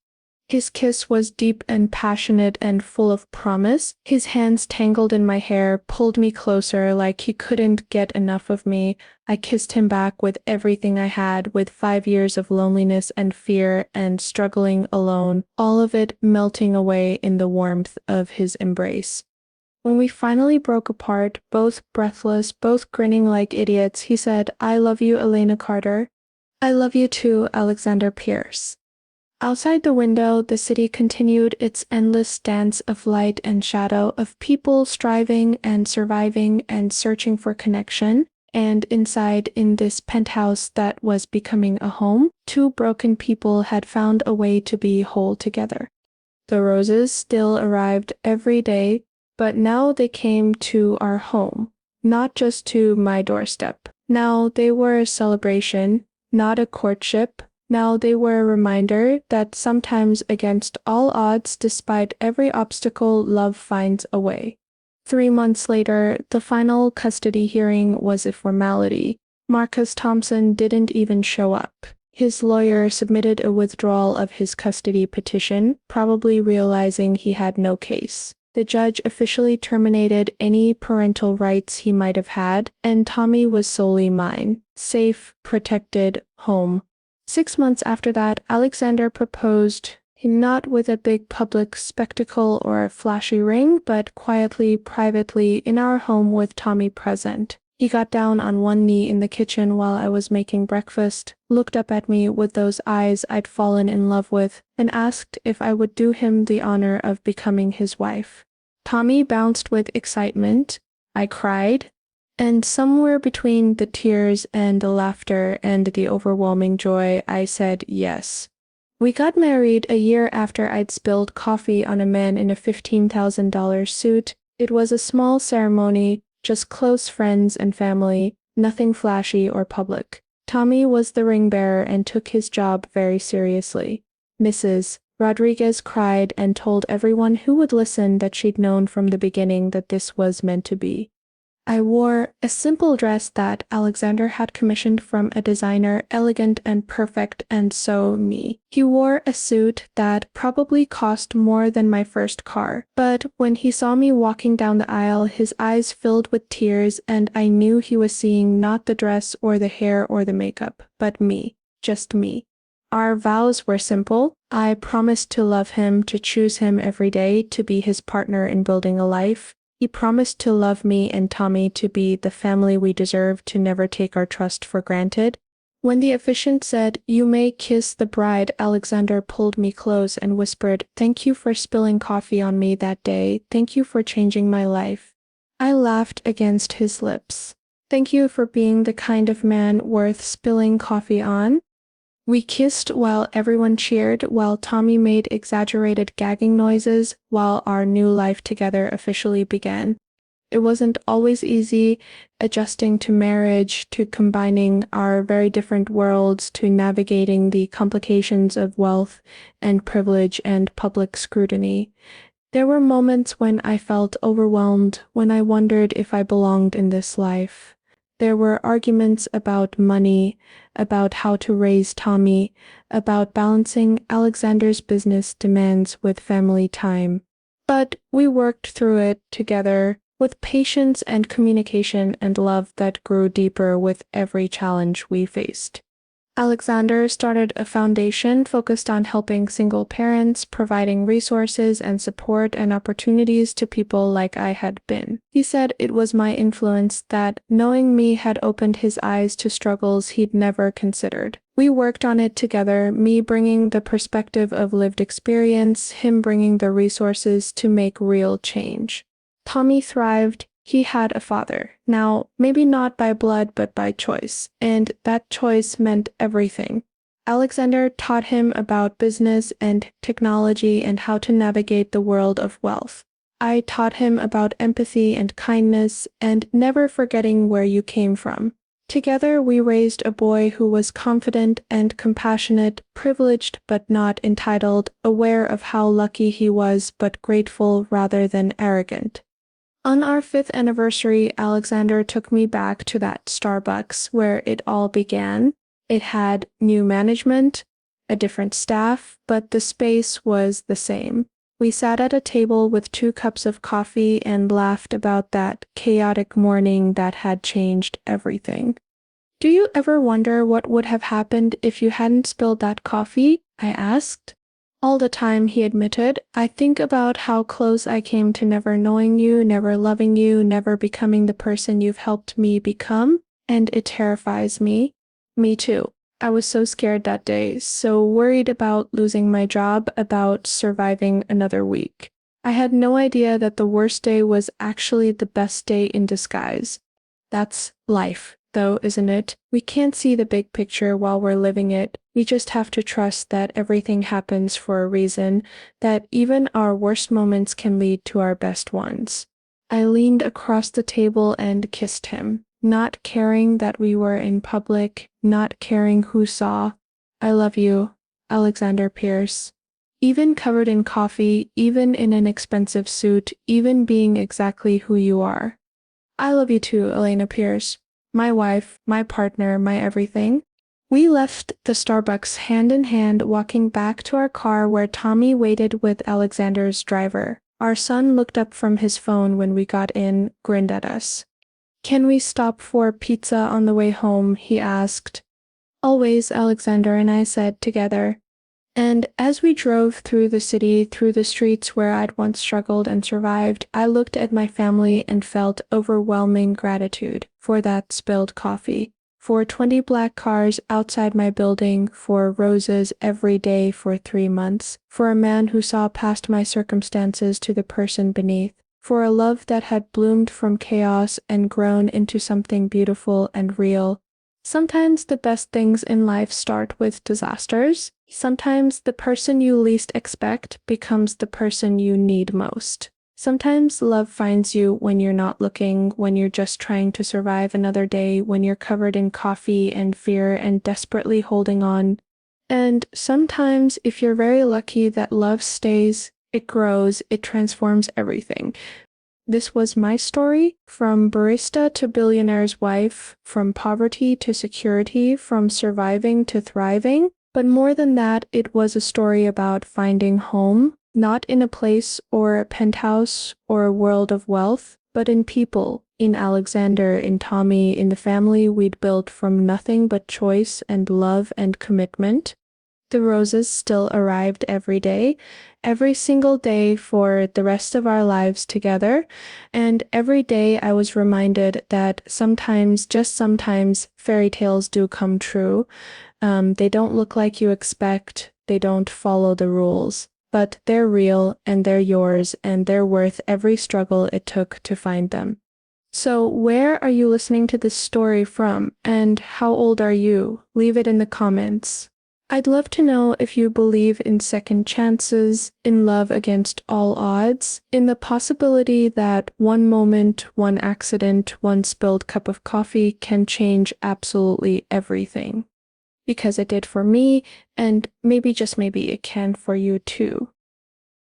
His kiss was deep and passionate and full of promise. His hands tangled in my hair, pulled me closer like he couldn't get enough of me. I kissed him back with everything I had, with 5 years of loneliness and fear and struggling alone, all of it melting away in the warmth of his embrace. When we finally broke apart, both breathless, both grinning like idiots, he said, I love you, Elena Carter. I love you too, Alexander Pierce. Outside the window, the city continued its endless dance of light and shadow, of people striving and surviving and searching for connection. And inside, in this penthouse that was becoming a home, two broken people had found a way to be whole together. The roses still arrived every day, but now they came to our home, not just to my doorstep. Now they were a celebration, not a courtship. Now they were a reminder that sometimes against all odds, despite every obstacle, love finds a way. 3 months later, the final custody hearing was a formality. Marcus Thompson didn't even show up. His lawyer submitted a withdrawal of his custody petition, probably realizing he had no case. The judge officially terminated any parental rights he might have had, and Tommy was solely mine. Safe, protected, home. 6 months after that, Alexander proposed, not with a big public spectacle or a flashy ring, but quietly, privately, in our home with Tommy present. He got down on one knee in the kitchen while I was making breakfast, looked up at me with those eyes I'd fallen in love with, and asked if I would do him the honor of becoming his wife. Tommy bounced with excitement. I cried. And somewhere between the tears and the laughter and the overwhelming joy, I said yes. We got married a year after I'd spilled coffee on a man in a $15,000 suit. It was a small ceremony, just close friends and family, nothing flashy or public. Tommy was the ring bearer and took his job very seriously. Mrs. Rodriguez cried and told everyone who would listen that she'd known from the beginning that this was meant to be. I wore a simple dress that Alexander had commissioned from a designer, elegant and perfect, and so me. He wore a suit that probably cost more than my first car, but when he saw me walking down the aisle, his eyes filled with tears, and I knew he was seeing not the dress or the hair or the makeup, but me, just me. Our vows were simple. I promised to love him, to choose him every day, to be his partner in building a life. He promised to love me and Tommy, to be the family we deserve, to never take our trust for granted. When the officiant said, "You may kiss the bride," Alexander pulled me close and whispered, "Thank you for spilling coffee on me that day. Thank you for changing my life." I laughed against his lips. "Thank you for being the kind of man worth spilling coffee on." We kissed while everyone cheered, while Tommy made exaggerated gagging noises, while our new life together officially began. It wasn't always easy, adjusting to marriage, to combining our very different worlds, to navigating the complications of wealth and privilege and public scrutiny. There were moments when I felt overwhelmed, when I wondered if I belonged in this life. There were arguments about money, about how to raise Tommy, about balancing Alexander's business demands with family time. But we worked through it together, with patience and communication and love that grew deeper with every challenge we faced. Alexander started a foundation focused on helping single parents, providing resources and support and opportunities to people like I had been. He said it was my influence, that knowing me had opened his eyes to struggles he'd never considered. We worked on it together, me bringing the perspective of lived experience, him bringing the resources to make real change. Tommy thrived. He had a father. Now, maybe not by blood, but by choice. And that choice meant everything. Alexander taught him about business and technology and how to navigate the world of wealth. I taught him about empathy and kindness and never forgetting where you came from. Together, we raised a boy who was confident and compassionate, privileged but not entitled, aware of how lucky he was but grateful rather than arrogant. On our 5th anniversary, Alexander took me back to that Starbucks where it all began. It had new management, a different staff, but the space was the same. We sat at a table with 2 cups of coffee and laughed about that chaotic morning that had changed everything. "Do you ever wonder what would have happened if you hadn't spilled that coffee?" I asked. "All the time," he admitted. "I think about how close I came to never knowing you, never loving you, never becoming the person you've helped me become, and it terrifies me." Me too. I was so scared that day, so worried about losing my job, about surviving another week. I had no idea that the worst day was actually the best day in disguise. That's life, though, isn't it? We can't see the big picture while we're living it. We just have to trust that everything happens for a reason, that even our worst moments can lead to our best ones. I leaned across the table and kissed him, not caring that we were in public, not caring who saw. "I love you, Alexander Pierce." Even covered in coffee, even in an expensive suit, even being exactly who you are. "I love you too, Elena Pierce. My wife, my partner, my everything." We left the Starbucks hand in hand, walking back to our car where Tommy waited with Alexander's driver. Our son looked up from his phone when we got in, grinned at us. "Can we stop for pizza on the way home?" he asked. "Always," Alexander and I said together. And as we drove through the city, through the streets where I'd once struggled and survived, I looked at my family and felt overwhelming gratitude for that spilled coffee, for 20 black cars outside my building, for roses every day for 3 months, for a man who saw past my circumstances to the person beneath, for a love that had bloomed from chaos and grown into something beautiful and real. Sometimes the best things in life start with disasters. Sometimes the person you least expect becomes the person you need most. Sometimes love finds you when you're not looking, when you're just trying to survive another day, when you're covered in coffee and fear and desperately holding on. And sometimes, if you're very lucky, that love stays, it grows, it transforms everything. This was my story, from barista to billionaire's wife, from poverty to security, from surviving to thriving. But more than that, it was a story about finding home, not in a place or a penthouse or a world of wealth, but in people, in Alexander, in Tommy, in the family we'd built from nothing but choice and love and commitment. The roses still arrived every day, every single day for the rest of our lives together. And every day I was reminded that sometimes, just sometimes, fairy tales do come true. They don't look like you expect, they don't follow the rules, but they're real and they're yours and they're worth every struggle it took to find them. So, where are you listening to this story from, and how old are you? Leave it in the comments. I'd love to know if you believe in second chances, in love against all odds, in the possibility that one moment, one accident, one spilled cup of coffee can change absolutely everything. Because it did for me, and maybe just maybe it can for you too.